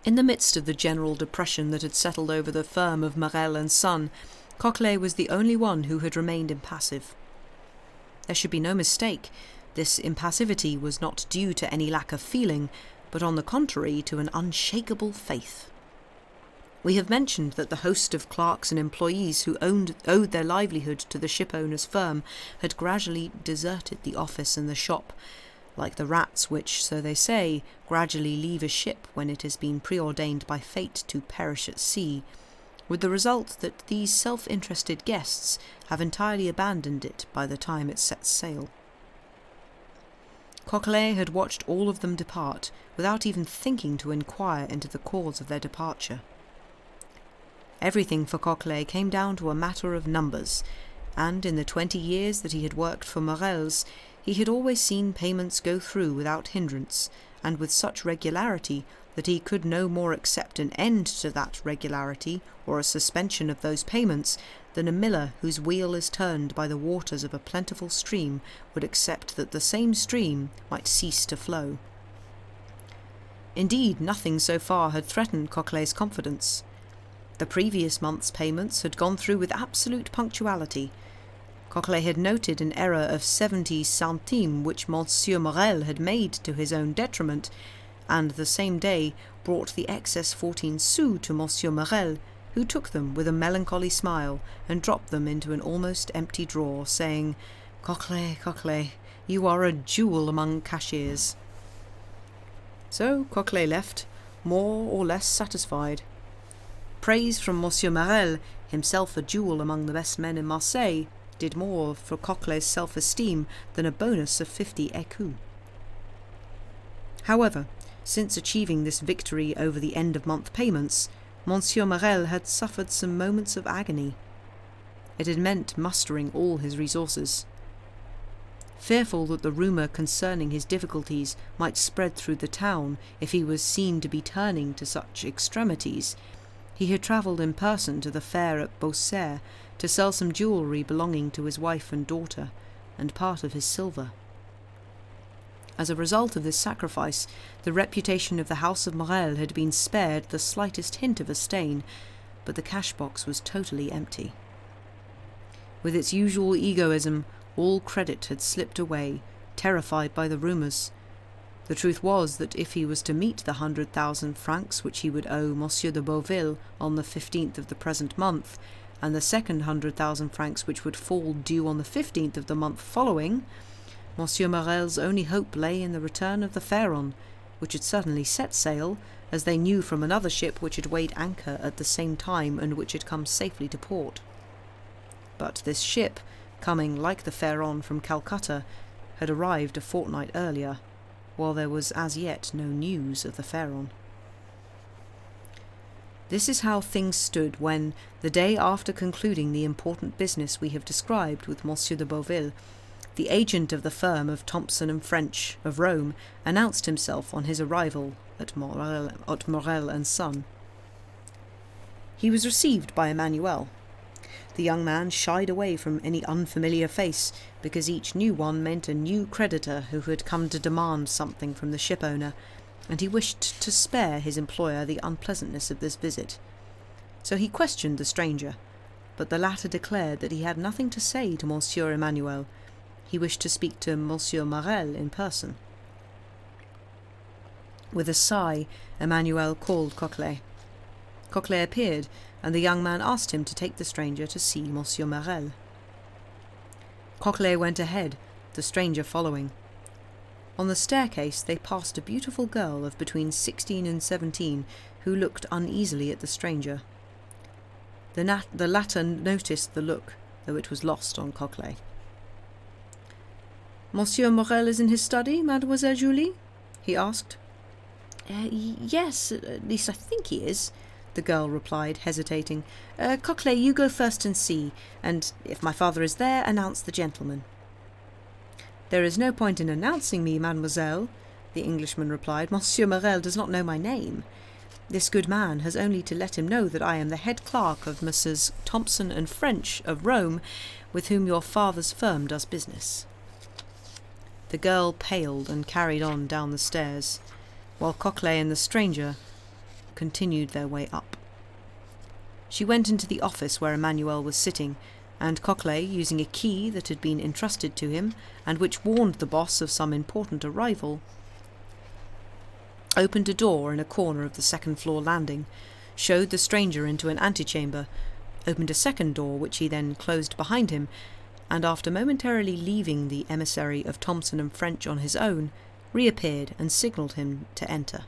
In the midst of the general depression that had settled over the firm of Morel and Son, Coquelet was the only one who had remained impassive. There should be no mistake. This impassivity was not due to any lack of feeling, but on the contrary to an unshakable faith. We have mentioned that the host of clerks and employees who owed their livelihood to the shipowner's firm had gradually deserted the office and the shop, like the rats which, so they say, gradually leave a ship when it has been preordained by fate to perish at sea, with the result that these self-interested guests have entirely abandoned it by the time it sets sail. Coquelet had watched all of them depart, without even thinking to inquire into the cause of their departure. Everything for Coquelet came down to a matter of numbers, and in the 20 years that he had worked for Morel's, he had always seen payments go through without hindrance, and with such regularity that he could no more accept an end to that regularity or a suspension of those payments than a miller whose wheel is turned by the waters of a plentiful stream would accept that the same stream might cease to flow. Indeed, nothing so far had threatened Coquelet's confidence. The previous month's payments had gone through with absolute punctuality. Coquelet had noted an error of 70 centimes which Monsieur Morel had made to his own detriment, and the same day brought the excess 14 sous to Monsieur Morel, who took them with a melancholy smile and dropped them into an almost empty drawer, saying, "Coquelet, Coquelet, you are a jewel among cashiers." So Coquelet left, more or less satisfied. Praise from Monsieur Morel, himself a jewel among the best men in Marseille, did more for Coquelet's self-esteem than a bonus of 50 écus. However, since achieving this victory over the end-of-month payments, Monsieur Morel had suffered some moments of agony. It had meant mustering all his resources. Fearful that the rumour concerning his difficulties might spread through the town if he was seen to be turning to such extremities, he had travelled in person to the fair at Beaucaire to sell some jewellery belonging to his wife and daughter, and part of his silver. As a result of this sacrifice, the reputation of the house of Morel had been spared the slightest hint of a stain, but the cash-box was totally empty. With its usual egoism, all credit had slipped away, terrified by the rumours. The truth was that if he was to meet the 100,000 francs which he would owe Monsieur de Beauville on the 15th of the present month, and the second 100,000 francs which would fall due on the 15th of the month following, Monsieur Morel's only hope lay in the return of the Pharaon, which had certainly set sail, as they knew from another ship which had weighed anchor at the same time and which had come safely to port. But this ship, coming like the Pharaon from Calcutta, had arrived a fortnight earlier, while there was as yet no news of the Pharaon. This is how things stood when, the day after concluding the important business we have described with Monsieur de Beauville, the agent of the firm of Thompson and French of Rome announced himself on his arrival at Morel and Son. He was received by Emmanuel. The young man shied away from any unfamiliar face, because each new one meant a new creditor who had come to demand something from the ship-owner, and he wished to spare his employer the unpleasantness of this visit. So he questioned the stranger, but the latter declared that he had nothing to say to Monsieur Emmanuel. He wished to speak to Monsieur Morel in person. With a sigh, Emmanuel called Coquelet. Coquelet appeared, and the young man asked him to take the stranger to see Monsieur Morel. Coquelet went ahead, the stranger following. On the staircase they passed a beautiful girl of between 16 and 17, who looked uneasily at the stranger. The latter noticed the look, though it was lost on Coquelet. "Monsieur Morel is in his study, Mademoiselle Julie?" he asked. Yes, at least I think he is," the girl replied, hesitating. "Coquelet, you go first and see, and if my father is there, announce the gentleman." "There is no point in announcing me, mademoiselle," the Englishman replied. "Monsieur Morel does not know my name. This good man has only to let him know that I am the head clerk of Messrs. Thompson and French of Rome, with whom your father's firm does business." The girl paled and carried on down the stairs, while Coquelet and the stranger continued their way up. She went into the office where Emmanuel was sitting, and Coquelet, using a key that had been entrusted to him, and which warned the boss of some important arrival, opened a door in a corner of the second-floor landing, showed the stranger into an antechamber, opened a second door which he then closed behind him, and after momentarily leaving the emissary of Thompson and French on his own, reappeared and signalled him to enter.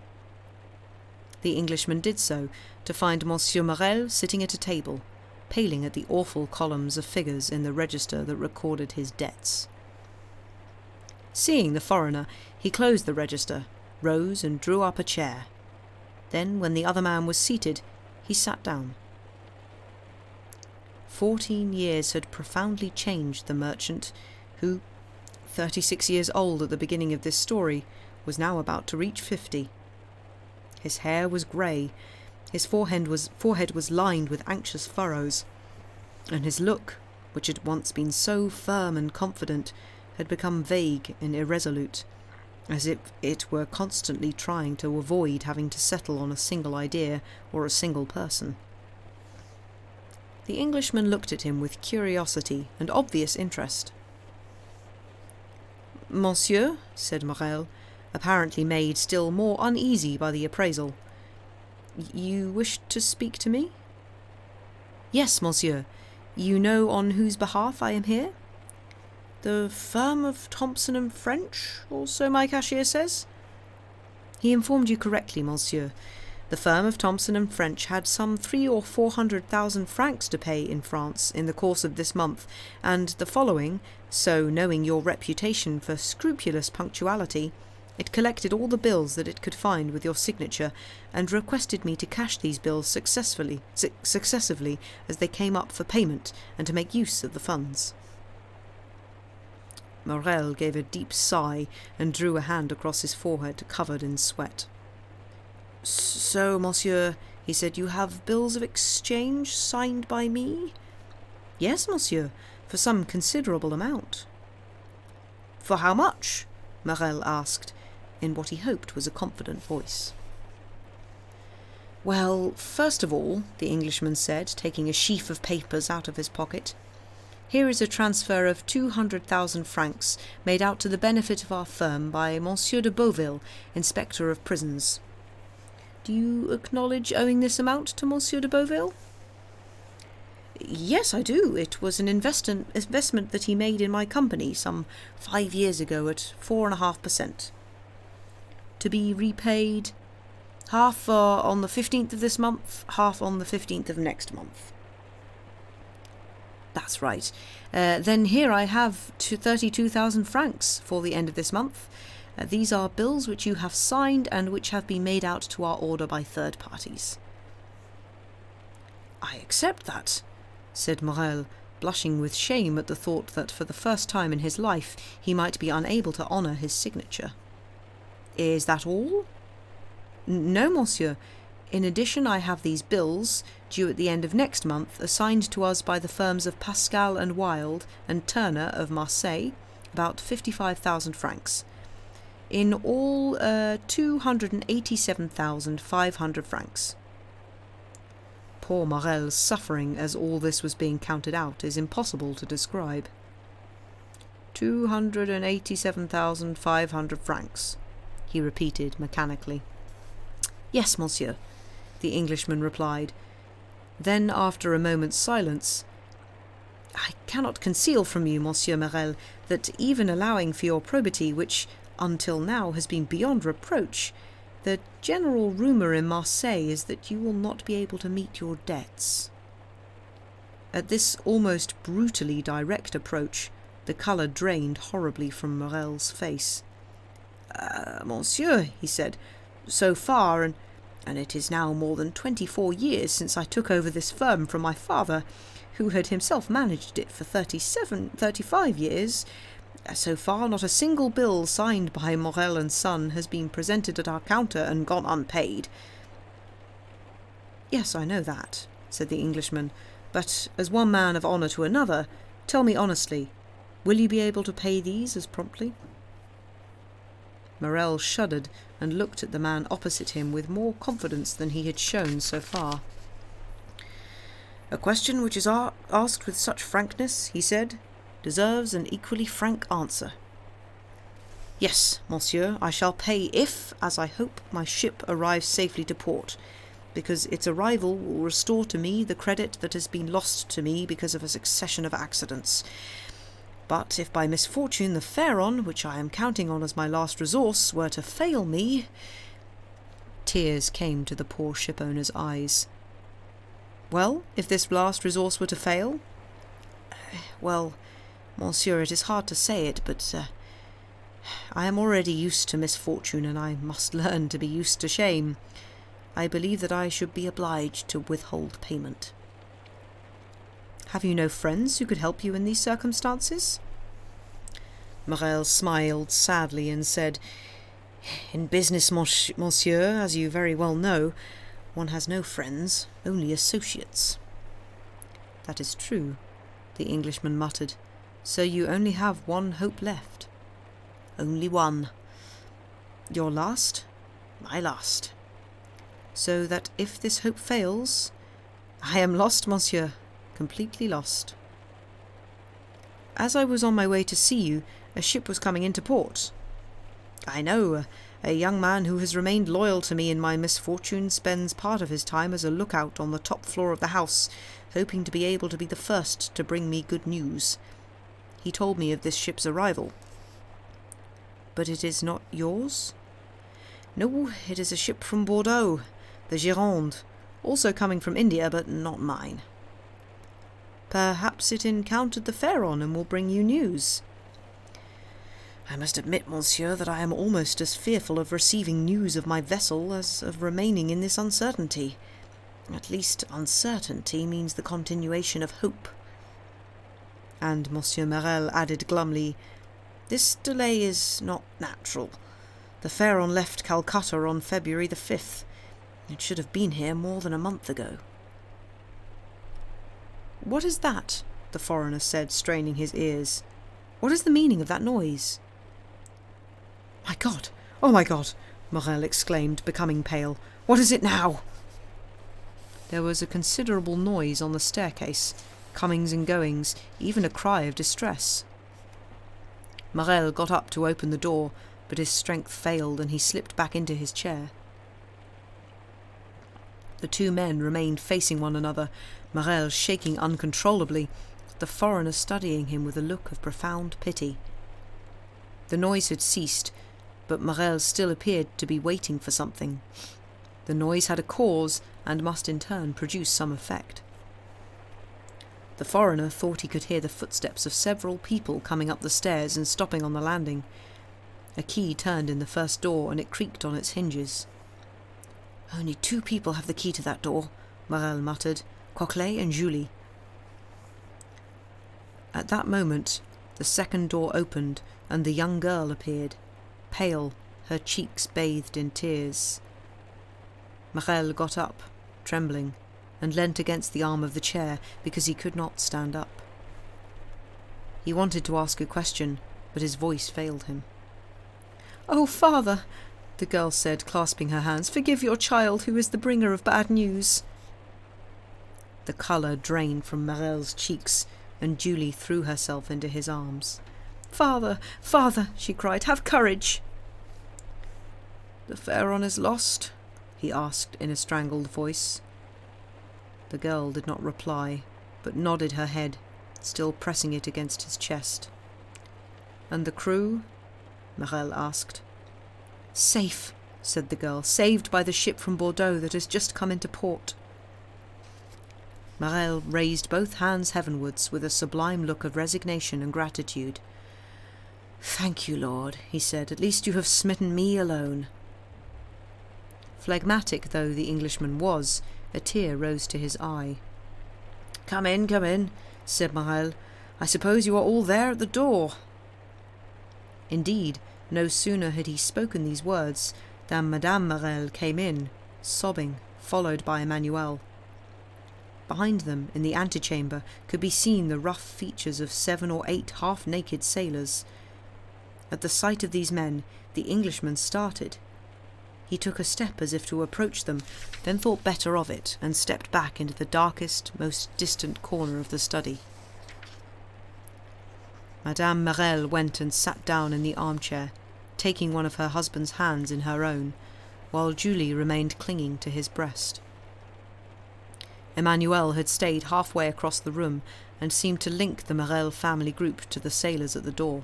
The Englishman did so, to find Monsieur Morel sitting at a table, paling at the awful columns of figures in the register that recorded his debts. Seeing the foreigner, he closed the register, rose and drew up a chair. Then, when the other man was seated, he sat down. 14 years had profoundly changed the merchant, who, 36 years old at the beginning of this story, was now about to reach 50. His hair was grey, his forehead was lined with anxious furrows, and his look, which had once been so firm and confident, had become vague and irresolute, as if it were constantly trying to avoid having to settle on a single idea or a single person. The Englishman looked at him with curiosity and obvious interest. "Monsieur," said Morel, apparently made still more uneasy by the appraisal, "you wish to speak to me?" "Yes, monsieur. You know on whose behalf I am here?" "The firm of Thompson and French, or so my cashier says." "He informed you correctly, monsieur. The firm of Thompson and French had some 300,000 or 400,000 francs to pay in France in the course of this month, and the following, so knowing your reputation for scrupulous punctuality, it collected all the bills that it could find with your signature, and requested me to cash these bills successively as they came up for payment, and to make use of the funds." Morel gave a deep sigh and drew a hand across his forehead, covered in sweat. "So, monsieur," he said, "you have bills of exchange signed by me?" "Yes, monsieur, for some considerable amount." "For how much?" Morel asked, in what he hoped was a confident voice. "Well, first of all," the Englishman said, taking a sheaf of papers out of his pocket, "here is a transfer of 200,000 francs made out to the benefit of our firm by Monsieur de Beauville, Inspector of Prisons. Do you acknowledge owing this amount to Monsieur de Beauville?" "Yes, I do. It was an investment that he made in my company some 5 years ago at 4.5%. To be repaid half on the 15th of this month, half on the 15th of next month." "That's right. Then here I have 32,000 francs for the end of this month. These are bills which you have signed and which have been made out to our order by third parties." "I accept that," said Morel, blushing with shame at the thought that for the first time in his life he might be unable to honour his signature. "Is that all?" "No, monsieur. In addition, I have these bills, due at the end of next month, assigned to us by the firms of Pascal and Wilde and Turner of Marseille, about 55,000 francs. In all, 287,500 francs. Poor Morel's suffering as all this was being counted out is impossible to describe. 287,500 francs, he repeated mechanically. "Yes, monsieur," the Englishman replied. Then, after a moment's silence, "I cannot conceal from you, Monsieur Morel, that even allowing for your probity, which until now has been beyond reproach, the general rumour in Marseille is that you will not be able to meet your debts." At this almost brutally direct approach, the colour drained horribly from Morel's face. "Monsieur," he said, "so far, and it is now more than 24 years since I took over this firm from my father, who had himself managed it for 35 years, so far not a single bill signed by Morel and Son has been presented at our counter and gone unpaid." "Yes, I know that," said the Englishman, "but as one man of honour to another, tell me honestly, will you be able to pay these as promptly?" Morel shuddered and looked at the man opposite him with more confidence than he had shown so far. "A question which is asked with such frankness," he said, "deserves an equally frank answer. Yes, monsieur, I shall pay if, as I hope, my ship arrives safely to port, because its arrival will restore to me the credit that has been lost to me because of a succession of accidents.
But if by misfortune the Pharaon, which I am counting on as my last resource, were to fail me—"
Tears came to the poor shipowner's eyes.
"Well, if this last resource were to fail?" "Well, monsieur, it is hard to say it, but I am already used to misfortune, and I must learn to be used to shame. I believe that I should be obliged to withhold payment."
"Have you no friends who could help you in these circumstances?"
Morel smiled sadly and said, "In business, monsieur, as you very well know, one has no friends, only associates."
"That is true," the Englishman muttered. "So you only have one hope left?"
"Only one."
"Your last?"
"My last."
"So that if this hope fails—"
"I am lost, monsieur, completely lost."
"As I was on my way to see you, a ship was coming into port."
"I know. A young man who has remained loyal to me in my misfortune spends part of his time as a lookout on the top floor of the house, hoping to be able to be the first to bring me good news. He told me of this ship's arrival."
"But it is not yours?"
"No, it is a ship from Bordeaux, the Gironde, also coming from India, but not mine."
"Perhaps it encountered the Pharaon and will bring you news."
"I must admit, monsieur, that I am almost as fearful of receiving news of my vessel as of remaining in this uncertainty. At least, uncertainty means the continuation of hope."
And Monsieur Morel added glumly,
"This delay is not natural. The Pharaon left Calcutta on February the 5th. It should have been here more than a month ago."
"What is that?" the foreigner said, straining his ears. "What is the meaning of that noise?"
"My God! Oh, my God!" Morel exclaimed, becoming pale. "What is it now?"
There was a considerable noise on the staircase, comings and goings, even a cry of distress. Morel got up to open the door, but his strength failed and he slipped back into his chair. The two men remained facing one another, Morel shaking uncontrollably, the foreigner studying him with a look of profound pity. The noise had ceased, but Morel still appeared to be waiting for something. The noise had a cause and must in turn produce some effect. The foreigner thought he could hear the footsteps of several people coming up the stairs and stopping on the landing. A key turned in the first door and it creaked on its hinges.
"Only 2 people have the key to that door," Morel muttered, "Coquelet and Julie."
At that moment, the second door opened and the young girl appeared, pale, her cheeks bathed in tears. Morel got up, trembling, and leant against the arm of the chair because he could not stand up. He wanted to ask a question, but his voice failed him. "Oh, father," the girl said, clasping her hands, "forgive your child, who is the bringer of bad news." The colour drained from Morel's cheeks, and Julie threw herself into his arms. "Father, father," she cried, "have courage." "The Pharaon is lost?" he asked in a strangled voice. The girl did not reply, but nodded her head, still pressing it against his chest. "And the crew?" Morel asked. "Safe," said the girl, "saved by the ship from Bordeaux that has just come into port." Morel raised both hands heavenwards with a sublime look of resignation and gratitude. "Thank you, Lord," he said, "at least you have smitten me alone." Phlegmatic though the Englishman was, a tear rose to his eye.
Come in," said Morel. "I suppose you are all there at the door."
Indeed, no sooner had he spoken these words than Madame Morel came in, sobbing, followed by Emmanuel. Behind them, in the antechamber, could be seen the rough features of 7 or 8 half-naked sailors. At the sight of these men, the Englishman started. He took a step as if to approach them, then thought better of it, and stepped back into the darkest, most distant corner of the study. Madame Morel went and sat down in the armchair, taking one of her husband's hands in her own, while Julie remained clinging to his breast. Emmanuel had stayed halfway across the room and seemed to link the Morel family group to the sailors at the door.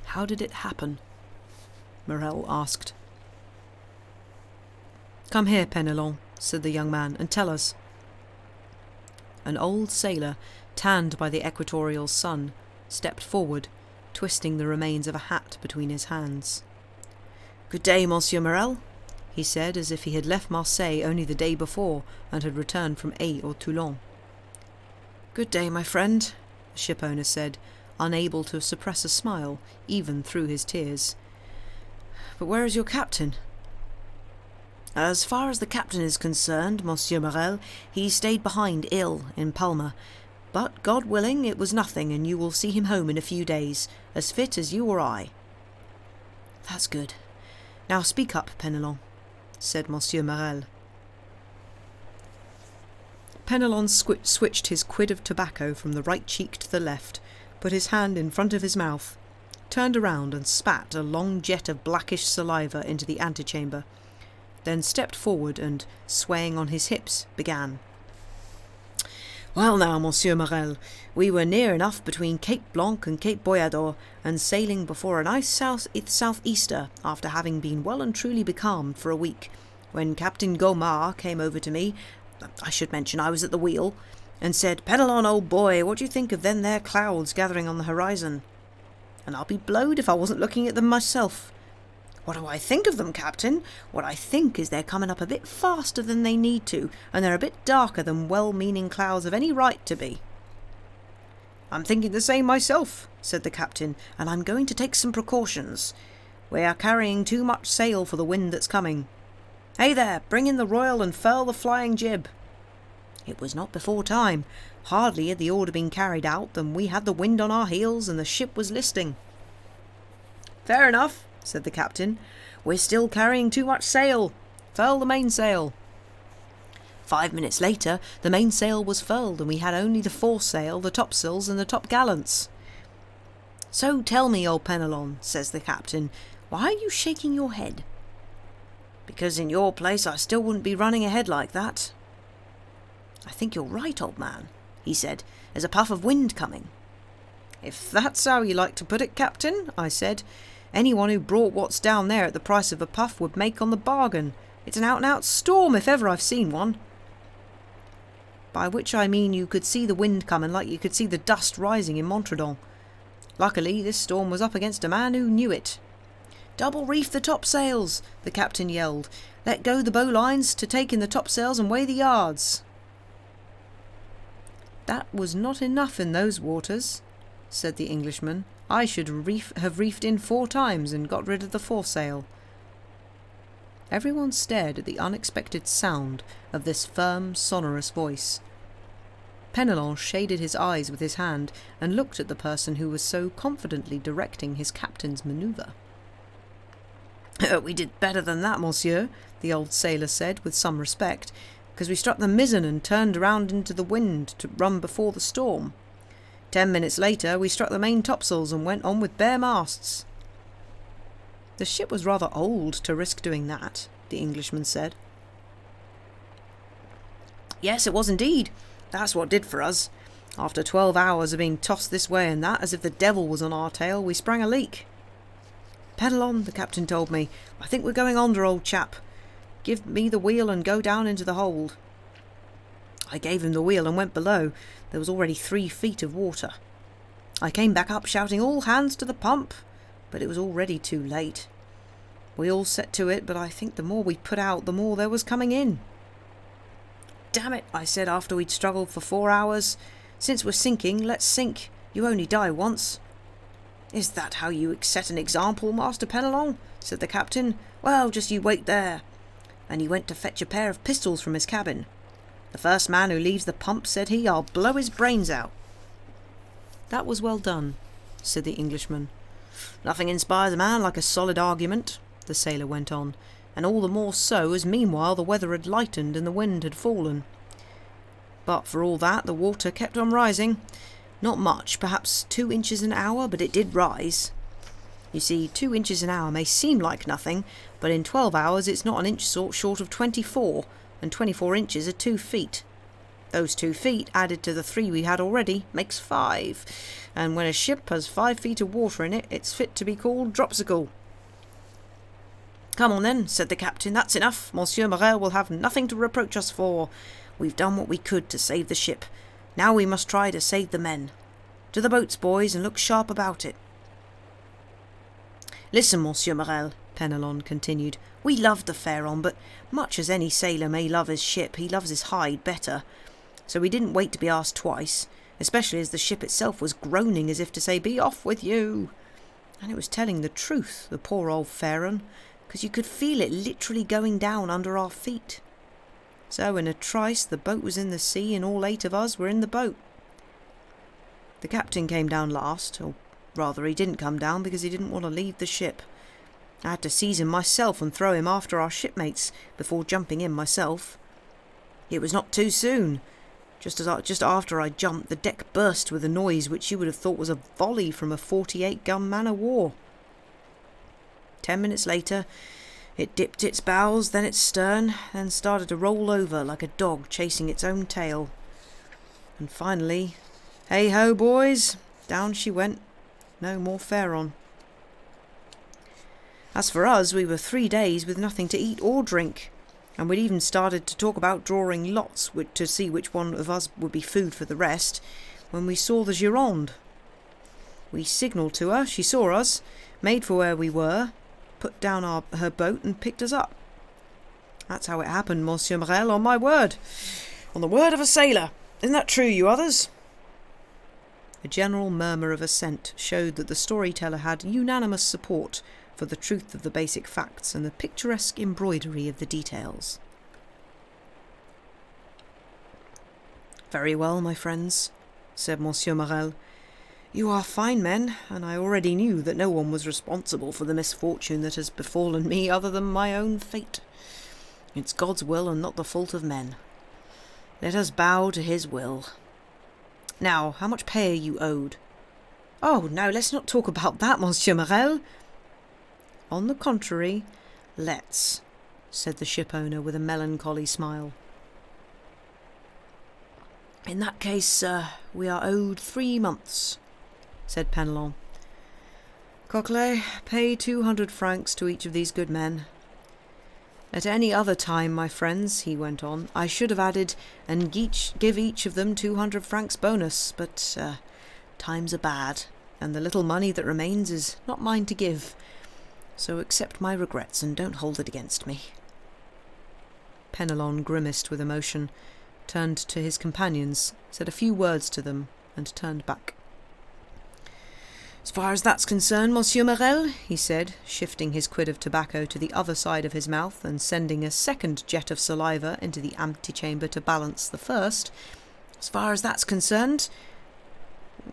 "How did it happen?" Morel asked.
"Come here, Penelon," said the young man, "and tell us." An old sailor, tanned by the equatorial sun, stepped forward, twisting the remains of a hat between his hands.
"Good day, Monsieur Morel,"
he said, as if he had left Marseille only the day before and had returned from Aix or Toulon.
"Good day, my friend,"
the shipowner said, unable to suppress a smile, even through his tears.
"But where is your captain?" "As far as the captain is concerned, Monsieur Morel, he stayed behind ill in Palma. But, God willing, it was nothing, and you will see him home in a few days, as fit as you or I."
"That's good. Now speak up, Penelon," said Monsieur Morel. Penelon switched his quid of tobacco from the right cheek to the left, put his hand in front of his mouth, turned around and spat a long jet of blackish saliva into the antechamber, then stepped forward and, swaying on his hips, began. "Well now, Monsieur Morel, we were near enough between Cape Blanc and Cape Boyador, and sailing before a nice southeaster after having been well and truly becalmed for a week, when Captain Gaumard came over to me, I should mention I was at the wheel, and said, 'Penelon, old boy, what do you think of them there clouds gathering on the horizon?' And I'll be blowed if I wasn't looking at them myself. 'What do I think of them, Captain? What I think is they're coming up a bit faster than they need to, and they're a bit darker than well-meaning clouds have any right to be.' 'I'm thinking the same myself,' said the captain, 'and I'm going to take some precautions. We are carrying too much sail for the wind that's coming. Hey there, bring in the royal and furl the flying jib.' It was not before time. Hardly had the order been carried out than we had the wind on our heels and the ship was listing." "Fair enough," said the captain. "We're still carrying too much sail. Furl the mainsail." 5 minutes later, the mainsail was furled, and we had only the foresail, the topsails, and the topgallants. "So tell me, old Penelon," says the captain, "why are you shaking your head?" "Because in your place I still wouldn't be running ahead like that." "I think you're right, old man," he said. "There's a puff of wind coming." "If that's how you like to put it, Captain," I said, "anyone who brought what's down there at the price of a puff would make on the bargain. It's an out-and-out storm if ever I've seen one." By which I mean you could see the wind coming like you could see the dust rising in Montredon. Luckily, this storm was up against a man who knew it. "Double reef the topsails," the captain yelled. "Let go the bowlines to take in the topsails and weigh the yards." "That was not enough in those waters," said the Englishman. "I should have reefed in 4 times and got rid of the foresail." Everyone stared at the unexpected sound of this firm, sonorous voice. Penelon shaded his eyes with his hand and looked at the person who was so confidently directing his captain's manoeuvre. "We did better than that, monsieur," the old sailor said with some respect, "because we struck the mizzen and turned round into the wind to run before the storm. 10 minutes later we struck the main topsails and went on with bare masts." "The ship was rather old to risk doing that," the Englishman said. "Yes, it was indeed. That's what did for us. After 12 hours of being tossed this way and that, as if the devil was on our tail, we sprang a leak. 'Penelon,' the captain told me, 'I think we're going under, old chap. Give me the wheel and go down into the hold.' I gave him the wheel and went below. There was already 3 feet of water. I came back up shouting 'all hands to the pump,' but it was already too late. We all set to it, but I think the more we put out, the more there was coming in. 'Damn it,' I said after we'd struggled for 4 hours. 'Since we're sinking, let's sink. You only die once.' 'Is that how you set an example, Master Penelon?' said the captain. 'Well, just you wait there.' And he went to fetch a pair of pistols from his cabin. 'The first man who leaves the pump,' said he, 'I'll blow his brains out.'" "That was well done," said the Englishman. "Nothing inspires a man like a solid argument," the sailor went on, "and all the more so as meanwhile the weather had lightened and the wind had fallen. But for all that, the water kept on rising. Not much, perhaps 2 inches an hour, but it did rise. You see, 2 inches an hour may seem like nothing,
but in 12 hours it's not an inch short of 24, and 24 inches are 2 feet. Those 2 feet, added to the 3 we had already, makes 5, and when a ship has 5 feet of water in it, it's fit to be called dropsical. Come on then, said the captain, that's enough. Monsieur Morel will have nothing to reproach us for. We've done what we could to save the ship. Now we must try to save the men. To the boats, boys, and look sharp about it. Listen, Monsieur Morel, Penelon continued. We loved the Pharaon, but much as any sailor may love his ship, he loves his hide better. So we didn't wait to be asked twice, especially as the ship itself was groaning as if to say, "Be off with you." And it was telling the truth, the poor old Pharaon, because you could feel it literally going down under our feet. So in a trice the boat was in the sea, and all 8 of us were in the boat. The captain came down last, or rather he didn't come down because he didn't want to leave the ship. I had to seize him myself and throw him after our shipmates before jumping in myself. It was not too soon. Just after I jumped, the deck burst with a noise which you would have thought was a volley from a 48-gun man-of-war. 10 minutes later, it dipped its bows, then its stern, then started to roll over like a dog chasing its own tail. And finally, hey-ho, boys, down she went. No more Pharaon. As for us, we were 3 days with nothing to eat or drink, and we'd even started to talk about drawing lots to see which one of us would be food for the rest, when we saw the Gironde. We signalled to her, she saw us, made for where we were, put down her boat and picked us up. That's how it happened, Monsieur Morel, on my word. On the word of a sailor. Isn't that true, you others? A general murmur of assent showed that the storyteller had unanimous support for the truth of the basic facts and the picturesque embroidery of the details. Very well, my friends, said Monsieur Morel. You are fine men, and I already knew that no one was responsible for the misfortune that has befallen me other than my own fate. It's God's will and not the fault of men. Let us bow to his will. Now, how much pay are you owed? Oh, no, let's not talk about that, Monsieur Morel. On the contrary, let's, said the ship-owner with a melancholy smile. In that case, we are owed 3 months, said Penelon. Coquelet, pay 200 francs to each of these good men. At any other time, my friends, he went on, I should have added, and give each of them 200 francs bonus, but times are bad, and the little money that remains is not mine to give. So accept my regrets and don't hold it against me. Penelon grimaced with emotion, turned to his companions, said a few words to them, and turned back. As far as that's concerned, Monsieur Morel, he said, shifting his quid of tobacco to the other side of his mouth and sending a second jet of saliva into the antechamber to balance the first. As far as that's concerned...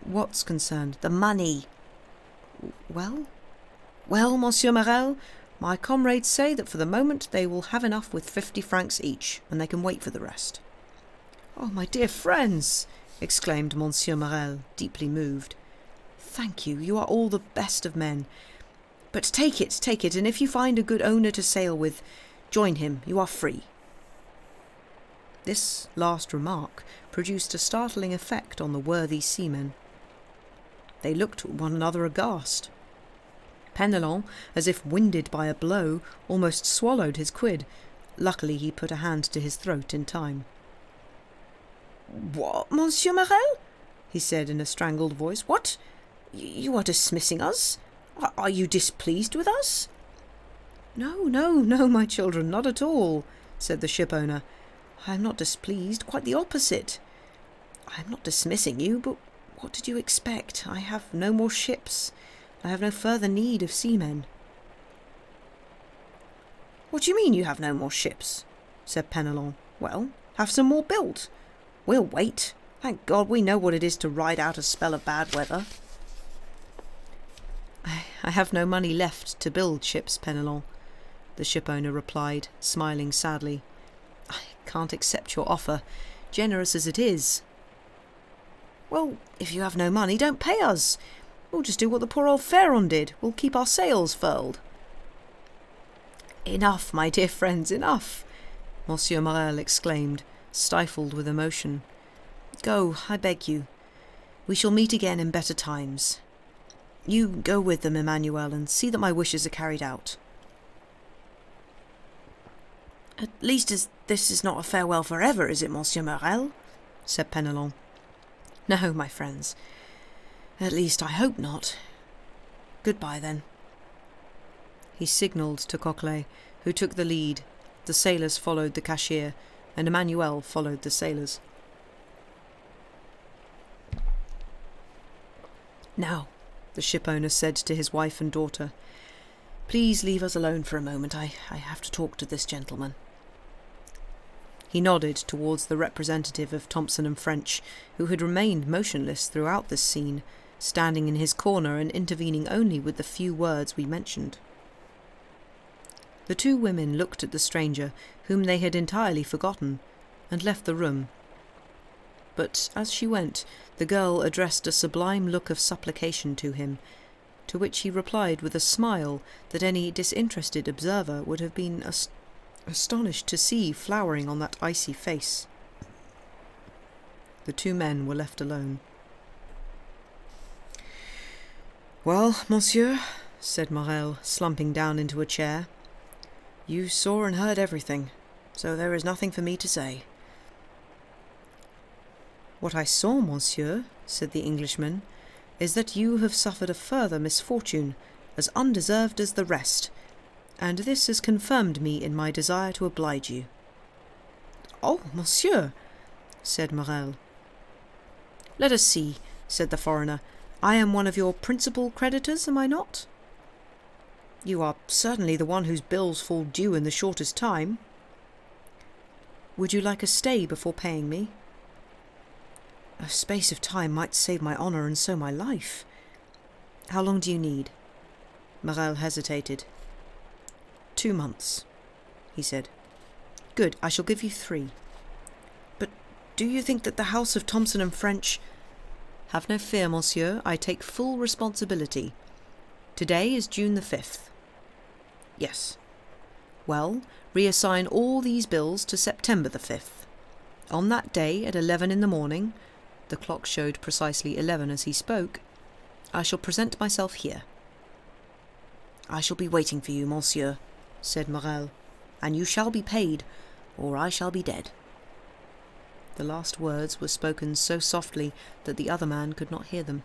What's concerned? The money. Well, Monsieur Morel, my comrades say that for the moment they will have enough with 50 francs each, and they can wait for the rest. Oh, my dear friends, exclaimed Monsieur Morel, deeply moved. Thank you, you are all the best of men. But take it, and if you find a good owner to sail with, join him, you are free. This last remark produced a startling effect on the worthy seamen. They looked at one another aghast. Penelon, as if winded by a blow, almost swallowed his quid. Luckily he put a hand to his throat in time. What, Monsieur Morel? He said in a strangled voice. What? You are dismissing us? Are you displeased with us? No, my children, not at all, said the ship-owner. I am not displeased, quite the opposite. I am not dismissing you, but what did you expect? I have no more ships. I have no further need of seamen. What do you mean you have no more ships? Said Penelon. Well, have some more built. We'll wait. Thank God we know what it is to ride out a spell of bad weather. I have no money left to build ships, Penelon, the ship-owner replied, smiling sadly. I can't accept your offer, generous as it is. Well, if you have no money, don't pay us. We'll just do what the poor old Pharaon did. We'll keep our sails furled. Enough, my dear friends, enough, Monsieur Morel exclaimed, stifled with emotion. Go, I beg you. We shall meet again in better times. You go with them, Emmanuel, and see that my wishes are carried out. At least this is not a farewell forever, is it, Monsieur Morel? Said Penelon. No, my friends. At least I hope not. Goodbye, then. He signalled to Coquelet, who took the lead. The sailors followed the cashier, and Emmanuel followed the sailors. Now, the shipowner said to his wife and daughter, please leave us alone for a moment. I have to talk to this gentleman. He nodded towards the representative of Thompson and French, who had remained motionless throughout this scene, standing in his corner and intervening only with the few words we mentioned. The two women looked at the stranger, whom they had entirely forgotten, and left the room. But as she went, the girl addressed a sublime look of supplication to him, to which he replied with a smile that any disinterested observer would have been astonished to see flowering on that icy face. The two men were left alone. "Well, monsieur," said Morel, slumping down into a chair, "you saw and heard everything, so there is nothing for me to say." "What I saw, monsieur," said the Englishman, "is that you have suffered a further misfortune, as undeserved as the rest, and this has confirmed me in my desire to oblige you." "Oh, monsieur," said Morel. "Let us see," said the foreigner. "I am one of your principal creditors, am I not?" "You are certainly the one whose bills fall due in the shortest time." "Would you like a stay before paying me?" "A space of time might save my honour and so my life." "How long do you need?" Morel hesitated. 2 months, he said. "Good, I shall give you 3. But do you think that the house of Thompson and French—" "Have no fear, monsieur, I take full responsibility. Today is June the 5th. "Yes." "Well, reassign all these bills to September the 5th. On that day at 11 in the morning," the clock showed precisely 11 as he spoke, "I shall present myself here." "I shall be waiting for you, monsieur," said Morel, "and you shall be paid, or I shall be dead." The last words were spoken so softly that the other man could not hear them.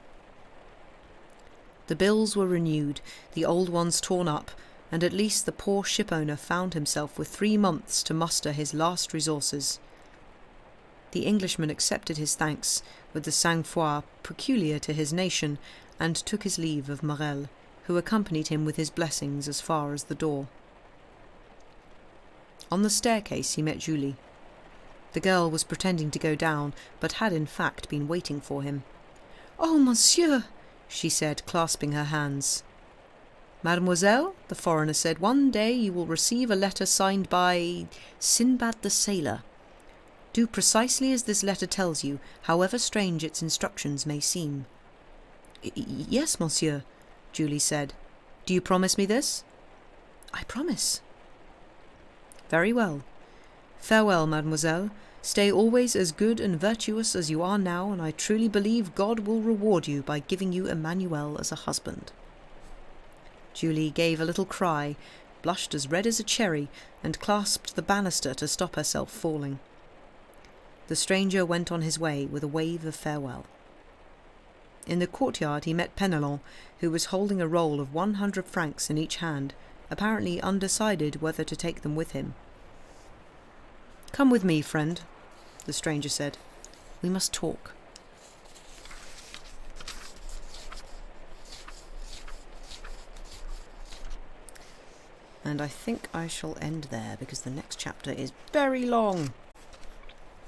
The bills were renewed, the old ones torn up, and at least the poor shipowner found himself with 3 months to muster his last resources. The Englishman accepted his thanks with the sang-froid peculiar to his nation, and took his leave of Morel, who accompanied him with his blessings as far as the door. On the staircase he met Julie. The girl was pretending to go down, but had in fact been waiting for him. "Oh, monsieur!" she said, clasping her hands. "Mademoiselle," the foreigner said, "one day you will receive a letter signed by Sinbad the Sailor. Do precisely as this letter tells you, however strange its instructions may seem." "Yes, monsieur," Julie said. "Do you promise me this?" "I promise." "Very well. Farewell, mademoiselle. Stay always as good and virtuous as you are now, and I truly believe God will reward you by giving you Emmanuel as a husband." Julie gave a little cry, blushed as red as a cherry, and clasped the banister to stop herself falling. The stranger went on his way with a wave of farewell. In the courtyard he met Penelon, who was holding a roll of 100 francs in each hand, apparently undecided whether to take them with him. "Come with me, friend," the stranger said. "We must talk." And I think I shall end there, because the next chapter is very long.